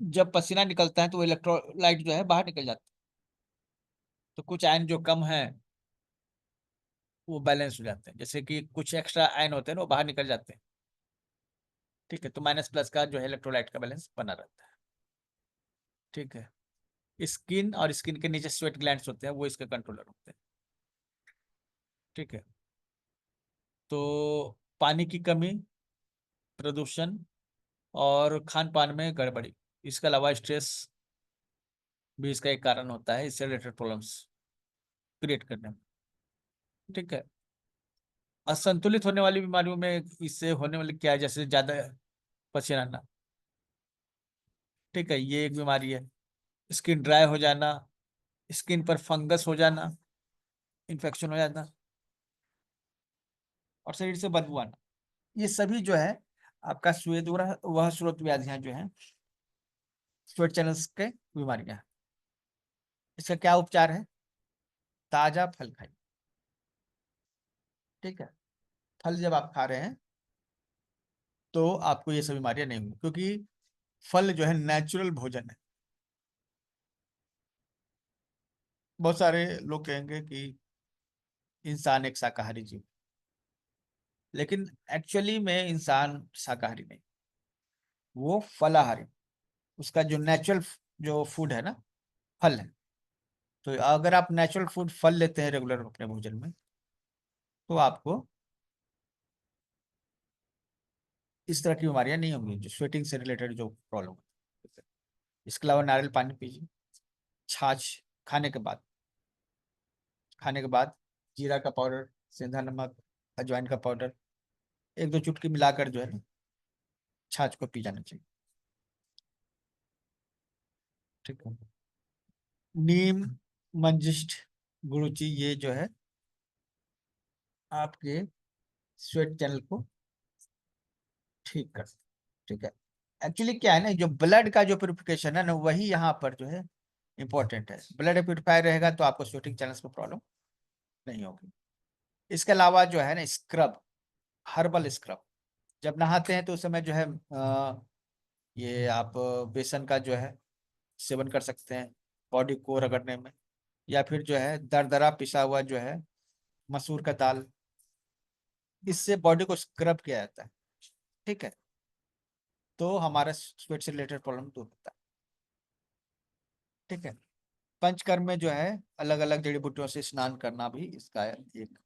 जब पसीना निकलता है तो वो इलेक्ट्रोलाइट जो है बाहर निकल जाता है, तो कुछ आयन जो कम है वो बैलेंस हो जाते हैं, जैसे कि कुछ एक्स्ट्रा आयन होते हैं ना वो बाहर निकल जाते हैं। ठीक है, तो माइनस प्लस का जो है इलेक्ट्रोलाइट का बैलेंस बना रहता है। ठीक है, स्किन और स्किन के नीचे स्वेट ग्लैंड्स होते हैं, वो इसके कंट्रोलर होते हैं। ठीक है, तो पानी की कमी, प्रदूषण और खान पान में गड़बड़ी, इसके अलावा स्ट्रेस भी इसका एक कारण होता है, इससे रिलेटेड प्रॉब्लम्स क्रिएट करने में। ठीक है, असंतुलित होने वाली बीमारियों में इससे होने वाली क्या है, जैसे ज्यादा पसीना आना। ठीक है, ये एक बीमारी है। स्किन ड्राई हो जाना, स्किन पर फंगस हो जाना, इन्फेक्शन हो जाना, और शरीर से बदबू आना, ये सभी जो है आपका श्वेत वह स्रोत व्याधियां जो है, स्वेट चैनल्स के बीमारियां हैं। इसका क्या उपचार है? ताजा फल खाइए। ठीक है, फल जब आप खा रहे हैं तो आपको ये सब बीमारियां नहीं होंगी, क्योंकि फल जो है नेचुरल भोजन है। बहुत सारे लोग कहेंगे कि इंसान एक शाकाहारी जीव, लेकिन एक्चुअली में इंसान शाकाहारी नहीं, वो फलाहारी। उसका जो नेचुरल जो फूड है ना, फल है। तो अगर आप नेचुरल फूड फल लेते हैं रेगुलर अपने भोजन में, तो आपको इस तरह की बीमारियां नहीं होंगी, जो स्वेटिंग से रिलेटेड जो प्रॉब्लम है। इसके अलावा नारियल पानी पीजिए, छाछ खाने के बाद, खाने के बाद जीरा का पाउडर, सेंधा नमक, अजवाइन का पाउडर, एक दो चुटकी मिलाकर जो है ना छाछ को पी जाना चाहिए। ठीक है। नीम, मंजिष्ठ, गुरुचि, ये जो है आपके स्वेट चैनल को ठीक कर, ठीक है। एक्चुअली क्या है ना, जो ब्लड का जो प्यूरिफिकेशन है ना, वही यहाँ पर जो है इंपॉर्टेंट है। ब्लड प्यूरिफायर रहेगा तो आपको स्वेटिंग चैनल्स में प्रॉब्लम नहीं होगी। इसके अलावा जो है ना, स्क्रब, हर्बल स्क्रब, जब नहाते हैं तो उस समय जो है ये आप बेसन का जो है सेवन कर सकते हैं बॉडी को रगड़ने में, या फिर जो है दरदरा पिसा हुआ जो है मसूर का दाल, इससे बॉडी को स्क्रब किया जाता है। ठीक है, तो हमारा स्वेट से रिलेटेड प्रॉब्लम दूर होता है। ठीक है। पंचकर्म में जो है अलग अलग जड़ी बूटियों से स्नान करना भी इसका एक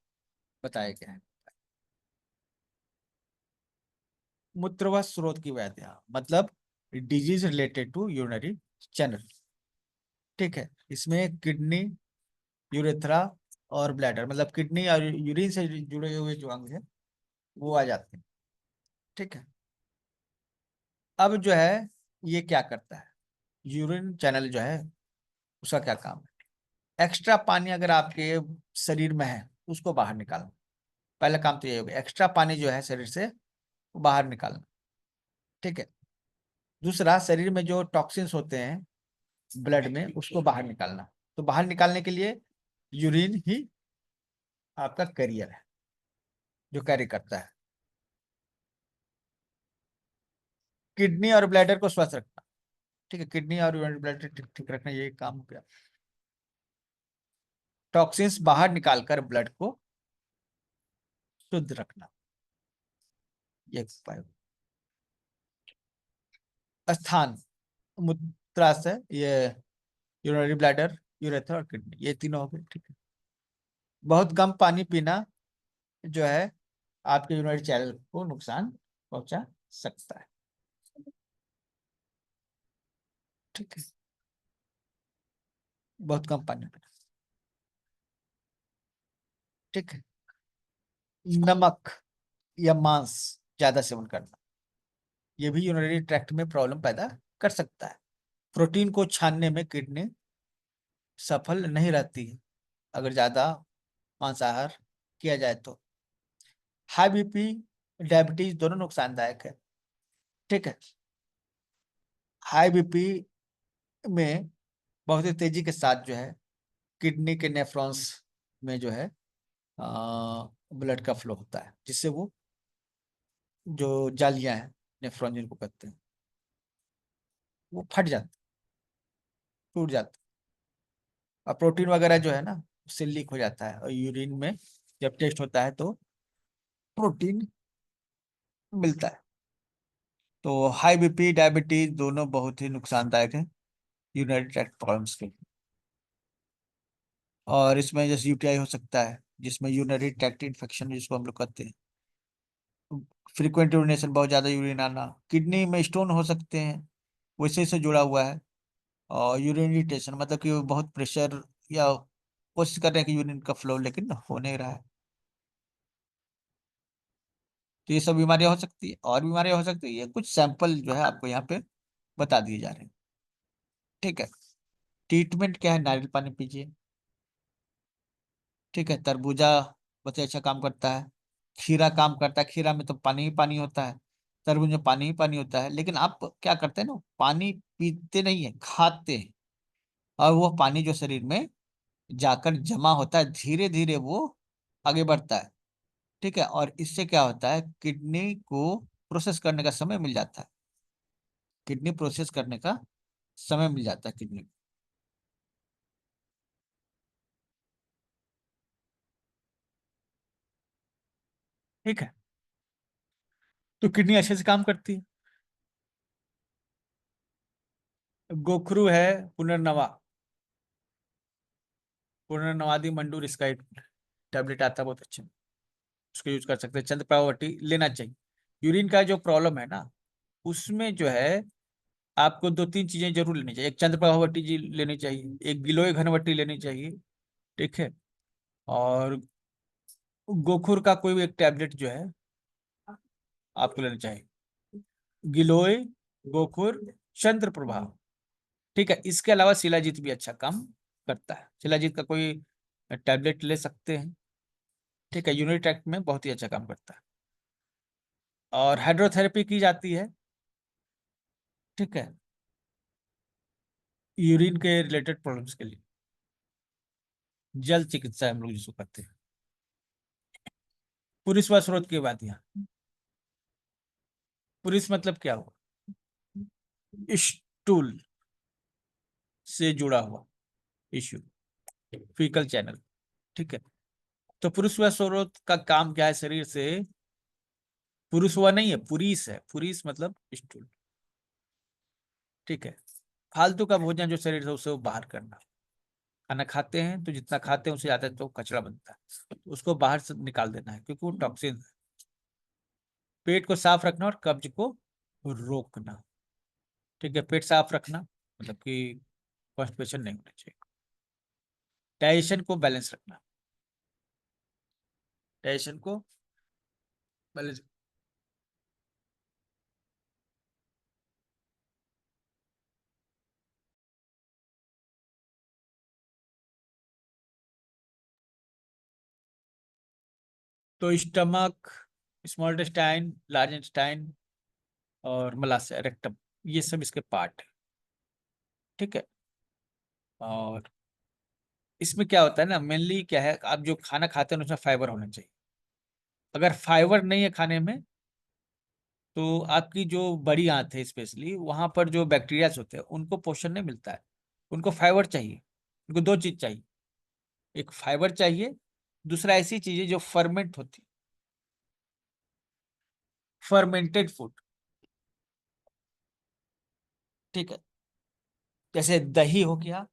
बताया गया है। मूत्र व स्रोत की व्याधियां, मतलब disease related to urinary channel. ठीक है, इसमें किडनी, यूरेथ्रा और ब्लैडर, मतलब किडनी और यूरिन से जुड़े हुए जो अंग है वो आ जाते हैं। ठीक है। अब जो है ये क्या करता है, यूरिन चैनल जो है उसका क्या काम है? एक्स्ट्रा पानी अगर आपके शरीर में है उसको बाहर निकालना। पहला काम तो ये होगा, एक्स्ट्रा पानी जो है शरीर से वो बाहर निकालना। ठीक है। दूसरा, शरीर में जो टॉक्सिन्स होते हैं ब्लड में उसको बाहर निकालना। तो बाहर निकालने के लिए यूरिन ही आपका करियर है, जो कार्य करता है। किडनी और ब्लैडर को स्वस्थ रखना। ठीक है, किडनी और ब्लैडर ठीक ठीक रखना, ये काम हो गया। टॉक्सिन्स बाहर निकालकर ब्लड को शुद्ध रखना, ये उपाय। स्थान, मूत्राशय, ये यूरिनरी ब्लैडर, यूरेथ्रा और किडनी, ये तीनों हो गए। ठीक है। बहुत कम पानी पीना जो है आपके यूरिनरी चैनल को नुकसान पहुंचा सकता है। ठीक है, बहुत कम पानी पीना। ठीक है। नमक या मांस ज्यादा सेवन करना, ये भी यूरिनरी ट्रैक्ट में प्रॉब्लम पैदा कर सकता है। प्रोटीन को छानने में किडनी सफल नहीं रहती है अगर ज्यादा मांसाहार किया जाए तो। हाई बीपी, डायबिटीज दोनों नुकसानदायक है। ठीक है। हाई बीपी में बहुत ही तेजी के साथ जो है किडनी के नेफ्रॉन्स में जो है ब्लड का फ्लो होता है, जिससे वो जो जालियां हैं, नेफ्रॉन जिनको कहते हैं, वो फट जाती, टूट जाती। और प्रोटीन वगैरह जो है ना उससे लीक हो जाता है, और यूरिन में जब टेस्ट होता है तो प्रोटीन मिलता है। तो हाई बीपी, डायबिटीज दोनों बहुत ही नुकसानदायक है यूरिनरी ट्रैक्ट प्रॉब्लम्स के लिए। और इसमें जैसे यूटीआई हो सकता है, जिसमें यूरिनरी ट्रैक्ट इन्फेक्शन जिसको हम लोग कहते हैं, फ्रीक्वेंट यूरिनेशन, बहुत ज्यादा यूरिन आना, किडनी में स्टोन हो सकते हैं, वैसे से जुड़ा हुआ है। और यूरिन इरिटेशन, मतलब कि वो बहुत प्रेशर या कोशिश कर रहे हैं कि यूरिन का फ्लो, लेकिन हो नहीं रहा है। तो ये सब बीमारियां हो सकती है, और बीमारियां हो सकती है। ये कुछ सैंपल जो है आपको यहाँ पे बता दिए जा रहे हैं। ठीक है। ट्रीटमेंट क्या है? नारियल पानी पीजिए। ठीक है। तरबूजा बहुत ही अच्छा काम करता है। खीरा काम करता है, खीरा में तो पानी ही पानी होता है, तरबूज में पानी ही पानी होता है। लेकिन आप क्या करते हैं ना, पानी पीते नहीं है, खाते हैं। और वो पानी जो शरीर में जाकर जमा होता है, धीरे धीरे वो आगे बढ़ता है। ठीक है। और इससे क्या होता है, किडनी को प्रोसेस करने का समय मिल जाता है। किडनी प्रोसेस करने का समय मिल जाता है किडनी को। ठीक है। तो किडनी अच्छे से काम करती है। गोखरू है, पुनर्नवा, पुनर्नवादी मंडूर, इसका एक टैबलेट आता है बहुत अच्छा, उसको यूज कर सकते हैं। चंद्रप्रभावती लेना चाहिए। यूरिन का जो प्रॉब्लम है ना, उसमें जो है आपको दो तीन चीजें जरूर लेनी चाहिए। एक चंद्रप्रभावती जी लेनी चाहिए, एक गिलोय घनवटी लेनी चाहिए। ठीक है। और गोखुर का कोई भी एक टैबलेट जो है आपको लेना चाहिए। गिलोय, गोखुर, चंद्र प्रभाव, ठीक है, इसके अलावा शिलाजीत भी अच्छा काम करता है। शिलाजीत का कोई टैबलेट ले सकते हैं। ठीक है, यूरिनरी ट्रैक्ट में बहुत ही अच्छा काम करता है। और हाइड्रोथेरेपी की जाती है। ठीक है, यूरिन के रिलेटेड प्रॉब्लम्स के लिए जल चिकित्सा हम लोग जिसको करते हैं। पुरुष व स्रोत की बात यहाँ, पुरुष मतलब क्या हुआ, स्टूल से जुड़ा हुआ इश्यू, फीकल चैनल। ठीक है, तो पुरुष व स्रोत का काम क्या है शरीर से, पुरुष हुआ नहीं है, पुरीस है, पुरीस मतलब स्टूल। ठीक है, फालतू का भोजन जो शरीर से उसे वो बाहर करना। खाना खाते हैं तो जितना खाते हैं उससे ज्यादा तो कचरा बनता है, तो उसको बाहर से निकाल देना है क्योंकि वो टॉक्सिन है। पेट को साफ रखना और कब्ज को रोकना। ठीक है, पेट साफ रखना मतलब कि कॉन्स्टिपेशन नहीं होना चाहिए। डाइजेशन को बैलेंस रखना, डाइजेशन को बैलेंस। तो stomach, small intestine, large intestine और मलाशय, रेक्टम, ये सब इसके पार्ट है। ठीक है, और इसमें क्या होता है ना, मेनली क्या है, आप जो खाना खाते हैं उसमें फाइबर होना चाहिए। अगर फाइबर नहीं है खाने में तो आपकी जो बड़ी आंत है स्पेशली वहां पर जो बैक्टीरियाज होते हैं उनको पोषण नहीं मिलता है। उनको फाइबर चाहिए। उनको दो चीज चाहिए, एक फाइबर चाहिए, दूसरा ऐसी चीज है जो फर्मेंट होती, फर्मेंटेड फूड। ठीक है, जैसे दही हो गया,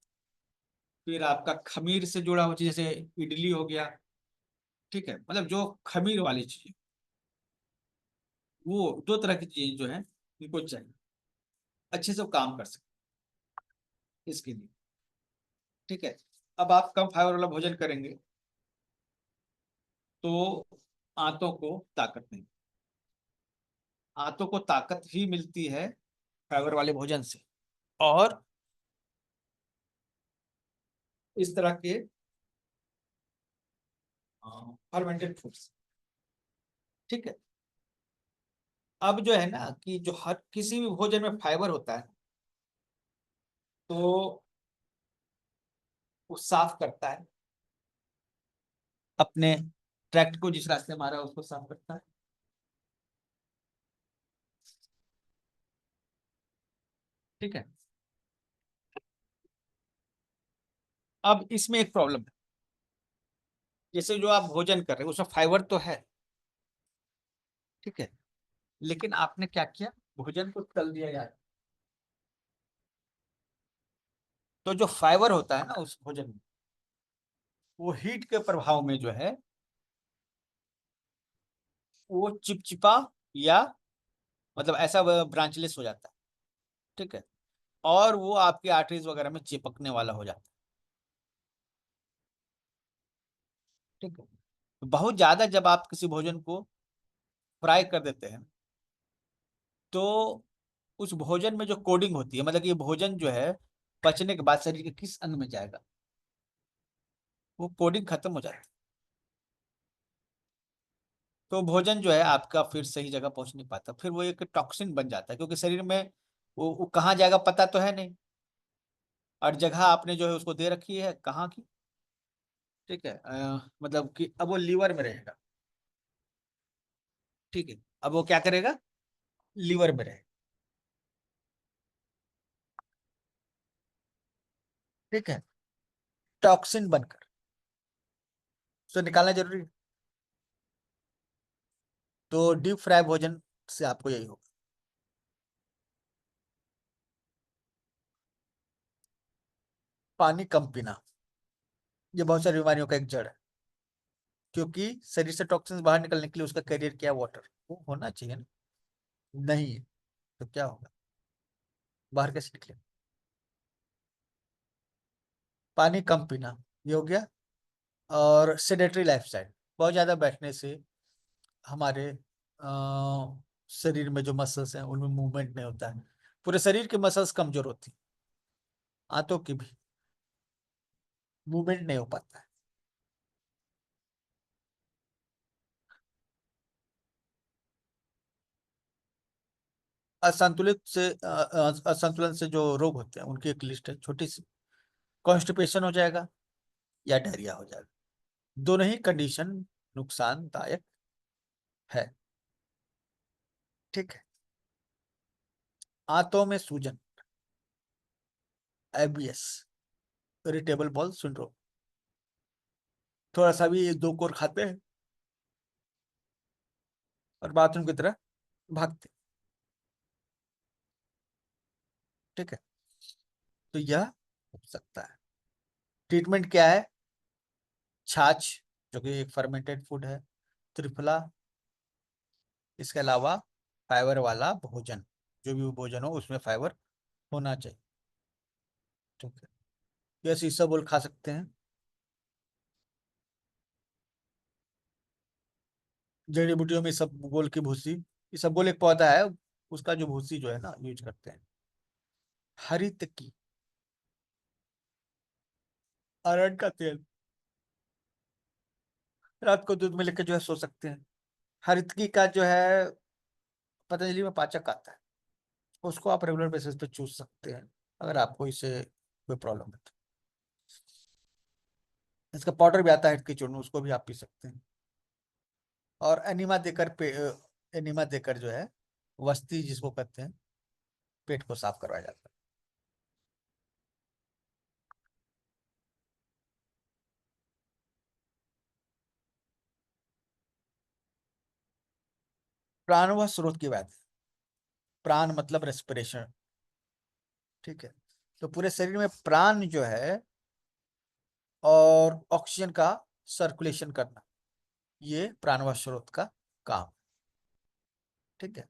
फिर आपका खमीर से जुड़ा हुआ चीज जैसे इडली हो गया। ठीक है, मतलब जो खमीर वाली चीज, वो दो तरह की चीज जो है इनको चाहिए, अच्छे से वो काम कर सके इसके लिए। ठीक है, अब आप कम फाइबर वाला भोजन करेंगे तो आंतों को ताकत नहीं, आंतों को ताकत ही मिलती है फाइबर वाले भोजन से और इस तरह के फर्मेंटेड फूड्स। ठीक है, अब जो है ना कि जो हर किसी भी भोजन में फाइबर होता है तो वो साफ करता है अपने ट्रैक्ट को, जिस रास्ते मारा उसको साफ करता है। ठीक है, अब इसमें एक प्रॉब्लम है, जैसे जो आप भोजन कर रहे हो उसमें फाइबर तो है। ठीक है, लेकिन आपने क्या किया, भोजन को तल दिया यार। तो जो फाइबर होता है ना उस भोजन में, वो हीट के प्रभाव में जो है वो चिपचिपा या मतलब ऐसा ब्रांचलेस हो जाता है। ठीक है, और वो आपकी आर्टरीज वगैरह में चिपकने वाला हो जाता है। ठीक है, तो बहुत ज्यादा जब आप किसी भोजन को फ्राई कर देते हैं तो उस भोजन में जो कोडिंग होती है, मतलब कि ये भोजन जो है पचने के बाद शरीर के किस अंग में जाएगा, वो कोडिंग खत्म हो जाती है। तो भोजन जो है आपका फिर सही जगह पहुंच नहीं पाता, फिर वो एक टॉक्सिन बन जाता है क्योंकि शरीर में वो कहाँ जाएगा पता तो है नहीं, और जगह आपने जो है उसको दे रखी है कहाँ की। ठीक है, मतलब कि अब वो लीवर में रहेगा। ठीक है, अब वो क्या करेगा, लीवर में रहेगा। ठीक है, टॉक्सिन बनकर उसको निकालना जरूरी है। तो डीप फ्राई भोजन से आपको यही होगा। पानी कम पीना, ये बहुत सारी बीमारियों का एक जड़ है, क्योंकि शरीर से टॉक्सिन बाहर निकलने के लिए उसका कैरियर क्या है, वाटर, वो होना चाहिए ना, नहीं है तो क्या होगा, बाहर कैसे निकले। पानी कम पीना, ये हो गया। और सेडेटरी लाइफस्टाइल, बहुत ज्यादा बैठने से हमारे शरीर में जो मसल्स हैं उनमें मूवमेंट नहीं होता है, पूरे शरीर के मसल्स कमजोर होती हैं। आंतों की भी मूवमेंट नहीं हो पाता है। असंतुलन से जो रोग होते हैं उनकी एक लिस्ट है छोटी सी। कॉन्स्टिपेशन हो जाएगा या डायरिया हो जाएगा, दोनों ही कंडीशन नुकसानदायक है। ठीक है। आंतों में सूजन, IBS, इरिटेबल बॉल सिंड्रोम, थोड़ा सा भी दो कोर खाते हैं और बाथरूम की तरह भागते। ठीक है। तो यह हो सकता है। ट्रीटमेंट क्या है? छाछ, जो कि एक फर्मेंटेड फूड है, त्रिफला, इसके अलावा फाइबर वाला भोजन, जो भी भोजन हो उसमें फाइबर होना चाहिए। ठीक है। यह इसबगोल खा सकते हैं। जड़ी बूटियों में इसबगोल की भूसी, इसबगोल एक पौधा है, उसका जो भूसी जो है ना यूज करते हैं। हरित की, अरंड का तेल, रात को दूध में लेकर जो है सो सकते हैं। हरितकी का जो है पतंजलि में पाचक आता है, उसको आप रेगुलर बेसिस पे चूस सकते हैं अगर आपको इससे कोई प्रॉब्लम है तो। इसका पाउडर भी आता है हरितकी चूर्ण, उसको भी आप पी सकते हैं। और एनिमा देकर जो है वस्ती जिसको कहते हैं, पेट को साफ करवाया जाता है। प्राण व स्रोत की बात है। प्राण मतलब रेस्पिरेशन। ठीक है। तो पूरे शरीर में प्राण जो है और ऑक्सीजन का सर्कुलेशन करना, ये प्राण व स्रोत का काम। ठीक है।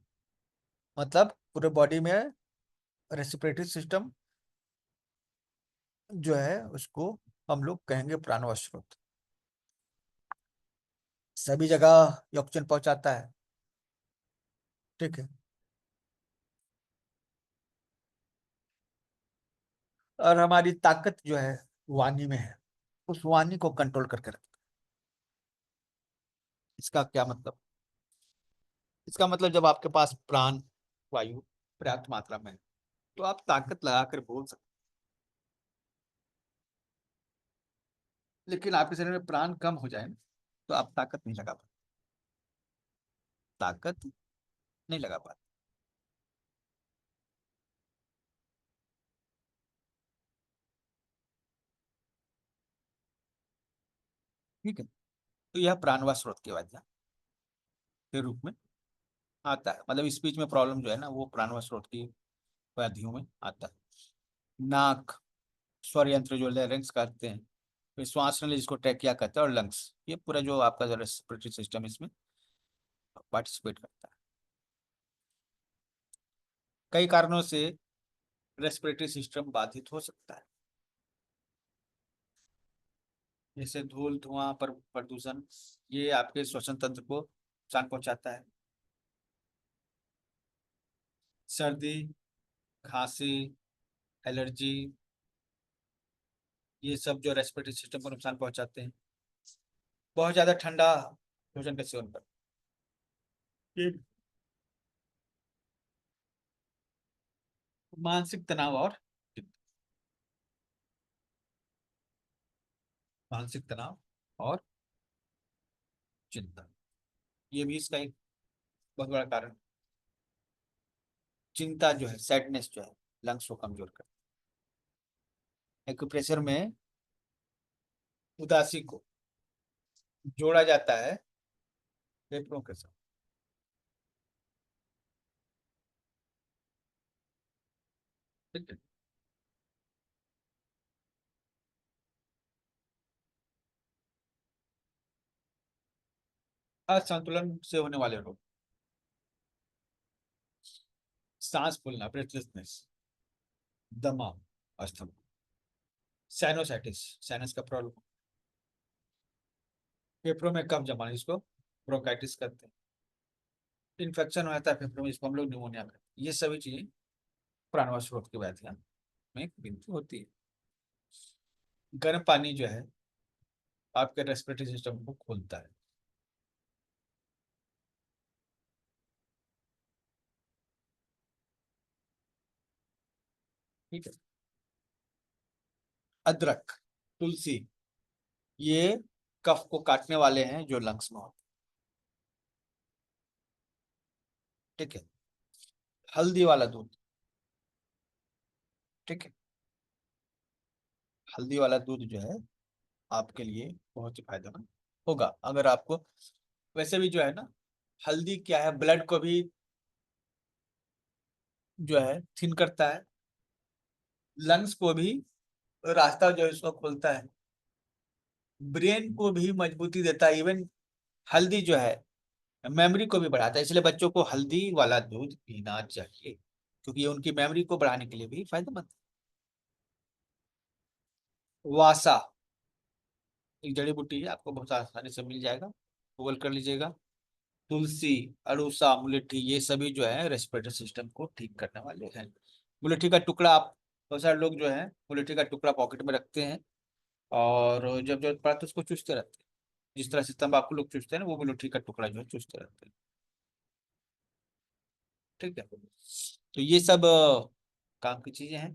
मतलब पूरे बॉडी में रेस्पिरेटरी सिस्टम जो है उसको हम लोग कहेंगे प्राण व स्रोत। सभी जगह ये ऑक्सीजन पहुंचाता है। ठीक है। और हमारी ताकत जो है वाणी में है, उस वाणी को कंट्रोल करके रखता है। इसका क्या मतलब? इसका मतलब जब आपके पास प्राण वायु पर्याप्त मात्रा में है तो आप ताकत लगाकर बोल सकते हैं। लेकिन आपके शरीर में प्राण कम हो जाए तो आप ताकत नहीं लगा पाते, ताकत नहीं लगा पाते। ठीक है। तो यह प्राणवायु स्रोत की वजह के रूप में आता है, मतलब स्पीच में प्रॉब्लम जो है ना वो प्राणवायु स्रोत की व्याधियों में आता है। नाक, स्वर यंत्र जो लैरिंक्स कहते हैं, फिर श्वास नली जिसको ट्रैकिया कहते हैं, और लंग्स, ये पूरा जो आपका जो रेस्पिरेटरी सिस्टम इसमें पार्टिसिपेट करता है। कई कारणों से रेस्पिरेटरी सिस्टम बाधित हो सकता है, जैसे धूल, धुआं, पर प्रदूषण, ये आपके श्वसन तंत्र को नुकसान पहुंचाता है। सर्दी, खांसी, एलर्जी, ये सब जो रेस्पिरेटरी सिस्टम को नुकसान पहुंचाते हैं। बहुत ज्यादा ठंडा भोजन का सेवन कर, ये मानसिक तनाव और मानसिक तनाव और चिंता, ये भी इसका एक बहुत बड़ा कारण। चिंता जो है, सैडनेस जो है, लंग्स को कमजोर कर। एक्यूप्रेशर में उदासी को जोड़ा जाता है फेफड़ों के साथ। ठीक है। असंतुलन से होने वाले रोग, सांस फूलना, ब्रेथलेसनेस, दमा, अस्थमा, साइनोसाइटिस, साइनस का प्रॉब्लम, फेफड़ों में कफ जमाना जिसको ब्रोंकाइटिस कहते हैं, इन्फेक्शन हो जाता है फेफड़ों में जिसको हम लोग निमोनिया कहते हैं। ये सभी चीजें प्राणवायु स्रोत की वजह में एक बिंदु होती है। गर्म पानी जो है आपके रेस्पिरेटरी सिस्टम को खोलता है। ठीक है। अदरक, तुलसी, ये कफ को काटने वाले हैं जो लंग्स में होते हैं। ठीक है। हल्दी वाला दूध। ठीक है। हल्दी वाला दूध जो है आपके लिए बहुत ही फायदेमंद होगा अगर आपको, वैसे भी जो है ना, हल्दी क्या है, ब्लड को भी जो है थिन करता है, लंग्स को भी रास्ता जो है उसको खोलता है, ब्रेन को भी मजबूती देता है, इवन हल्दी जो है मेमोरी को भी बढ़ाता है, इसलिए बच्चों को हल्दी वाला दूध पीना चाहिए क्योंकि ये उनकी मेमोरी को बढ़ाने के लिए भी फायदेमंद है। वासा एक जड़ी बूटी है, आपको बहुत आसानी से मिल जाएगा, गूगल कर लीजिएगा। तुलसी, अड़ूसा, मुलेठी, ये सभी जो है रेस्पिरेटरी सिस्टम को ठीक करने वाले हैं। मुलेठी का टुकड़ा आप, बहुत सारे लोग जो है मुलेठी का टुकड़ा पॉकेट में रखते हैं और जब जरूरत पड़ा तो उसको चूसते रहते हैं, जिस तरह से तंबाकू लोग चूसते हैं ना, वो मुलेठी का टुकड़ा जो है चूसते रहते हैं। ठीक है। तो ये सब काम की चीजें हैं।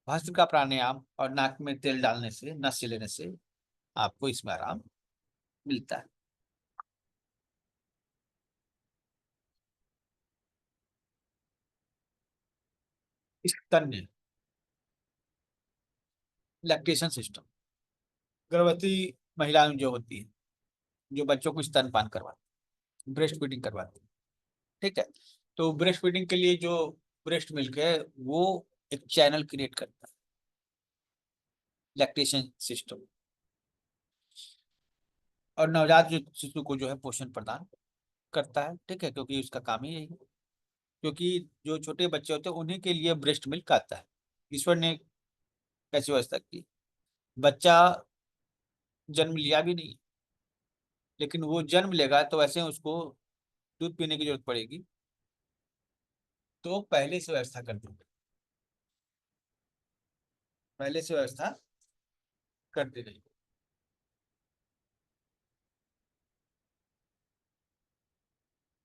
भस्त्रिका प्राणायाम और नाक में तेल डालने से, नस से लेने से आपको इसमें आराम मिलता है। स्तन्य, लैक्टेशन सिस्टम, गर्भवती महिलाएं जो होती है, जो बच्चों को स्तनपान करवाती, ब्रेस्ट फीडिंग करवाती है। ठीक है। तो ब्रेस्ट फीडिंग के लिए जो ब्रेस्ट मिल्क है वो एक चैनल क्रिएट करता है, लैक्टेशन सिस्टम, और नवजात जो शिशु को जो है पोषण प्रदान करता है। ठीक है, क्योंकि उसका काम ही यही है, क्योंकि जो छोटे बच्चे होते हैं उन्हीं के लिए ब्रेस्ट मिल्क आता है। ईश्वर ने कैसी व्यवस्था की, बच्चा जन्म लिया भी नहीं, लेकिन वो जन्म लेगा तो वैसे उसको दूध पीने की जरूरत पड़ेगी, तो पहले से व्यवस्था कर देंगे, पहले से व्यवस्था कर दी गई।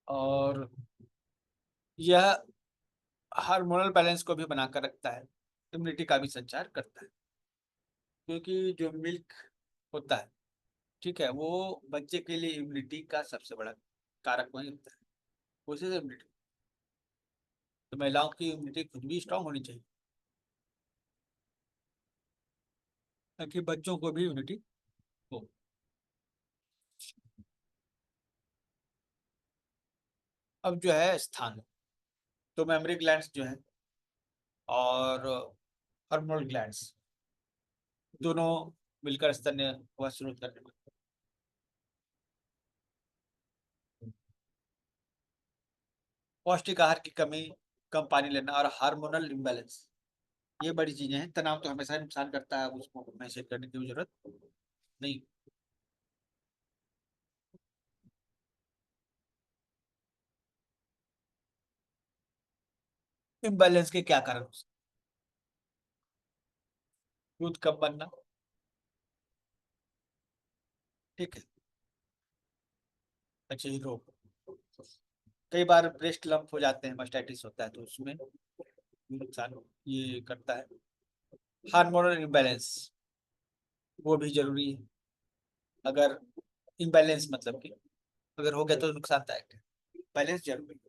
और यह हार्मोनल बैलेंस को भी बनाकर रखता है, इम्यूनिटी का भी संचार करता है, क्योंकि जो मिल्क होता है, ठीक है, वो बच्चे के लिए इम्यूनिटी का सबसे बड़ा कारक वही होता है, उसी से इम्यूनिटी। तो महिलाओं की इम्यूनिटी खुद भी स्ट्रांग होनी चाहिए ताकि बच्चों को भी इम्यूनिटी हो। अब जो है स्थान, तो मेमोरी ग्लैंड्स जो है और हार्मोनल ग्लैंड्स दोनों मिलकर स्तन्य हुआ शुरू करने में। पौष्टिक आहार की कमी, कम पानी लेना और हार्मोनल इम्बैलेंस, ये बड़ी चीजें हैं। तनाव तो हमेशा नुकसान करता है, उसको मैसेज करने की जरूरत नहीं। इम्बैलेंस के क्या कारण हो सकते हैं? दूध कम बनना। ठीक है। अच्छे रोग, कई बार ब्रेस्ट लंप हो जाते हैं, मास्टाइटिस होता है, तो उसमें नुकसान ये करता है। हार्मोनल इम्बैलेंस वो भी जरूरी है, अगर इम्बैलेंस मतलब कि अगर हो गया तो नुकसानदायक है, बैलेंस जरूरी है।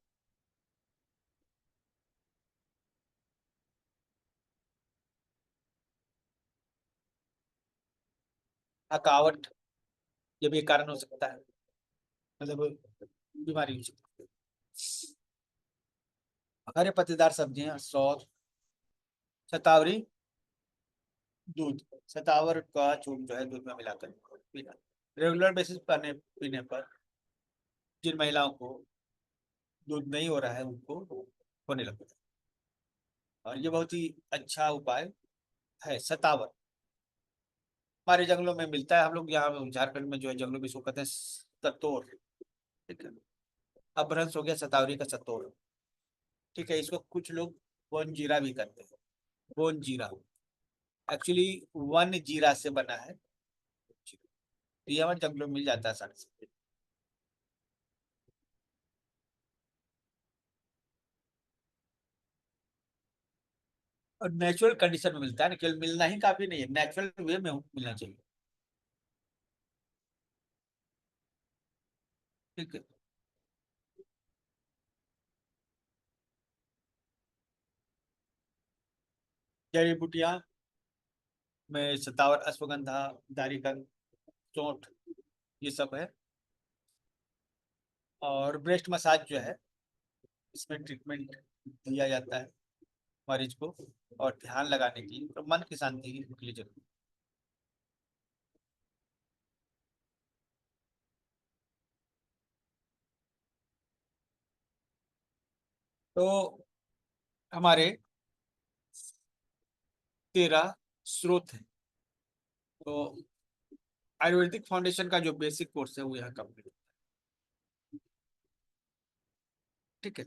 थकावट, ये भी एक कारण हो सकता है, मतलब बीमारी हो सकती है। हरे पत्तेदार सब्जियां, सौंफ, शतावरी, दूध, शतावर का चूर्ण जो है दूध में मिलाकर पीना, रेगुलर बेसिस पर पीने पर जिन महिलाओं को दूध नहीं हो रहा है उनको होने लगता है। और ये बहुत ही अच्छा उपाय है। शतावर हमारे जंगलों में मिलता है, हम लोग यहाँ झारखंड में जो है जंगलों में इसको कहते हैं सतोर। ठीक है। अपभ्रंश हो गया शतावरी का सतोर। ठीक है, इसको कुछ लोग वन जीरा भी करते हैं। बोन जीरा, एक्चुअली वन जीरा से बना है। तो ये हमारे जंगलों में मिल जाता है आसानी से। और नेचुरल कंडीशन में मिलता है ना, केवल मिलना ही काफी नहीं है, नेचुरल वे में मिलना चाहिए। ठीक है। जड़ी बूटियां में सतावर, अश्वगंधा, दारिकन, चोंठ, ये सब है। और ब्रेस्ट मसाज जो है, इसमें ट्रीटमेंट दिया जाता है मरीज को, और ध्यान लगाने के लिए, तो मन की शांति के लिए जरूरी। तो हमारे 13 स्रोत हैं। तो आयुर्वेदिक फाउंडेशन का जो बेसिक कोर्स है वो यहाँ कंप्लीट। ठीक है।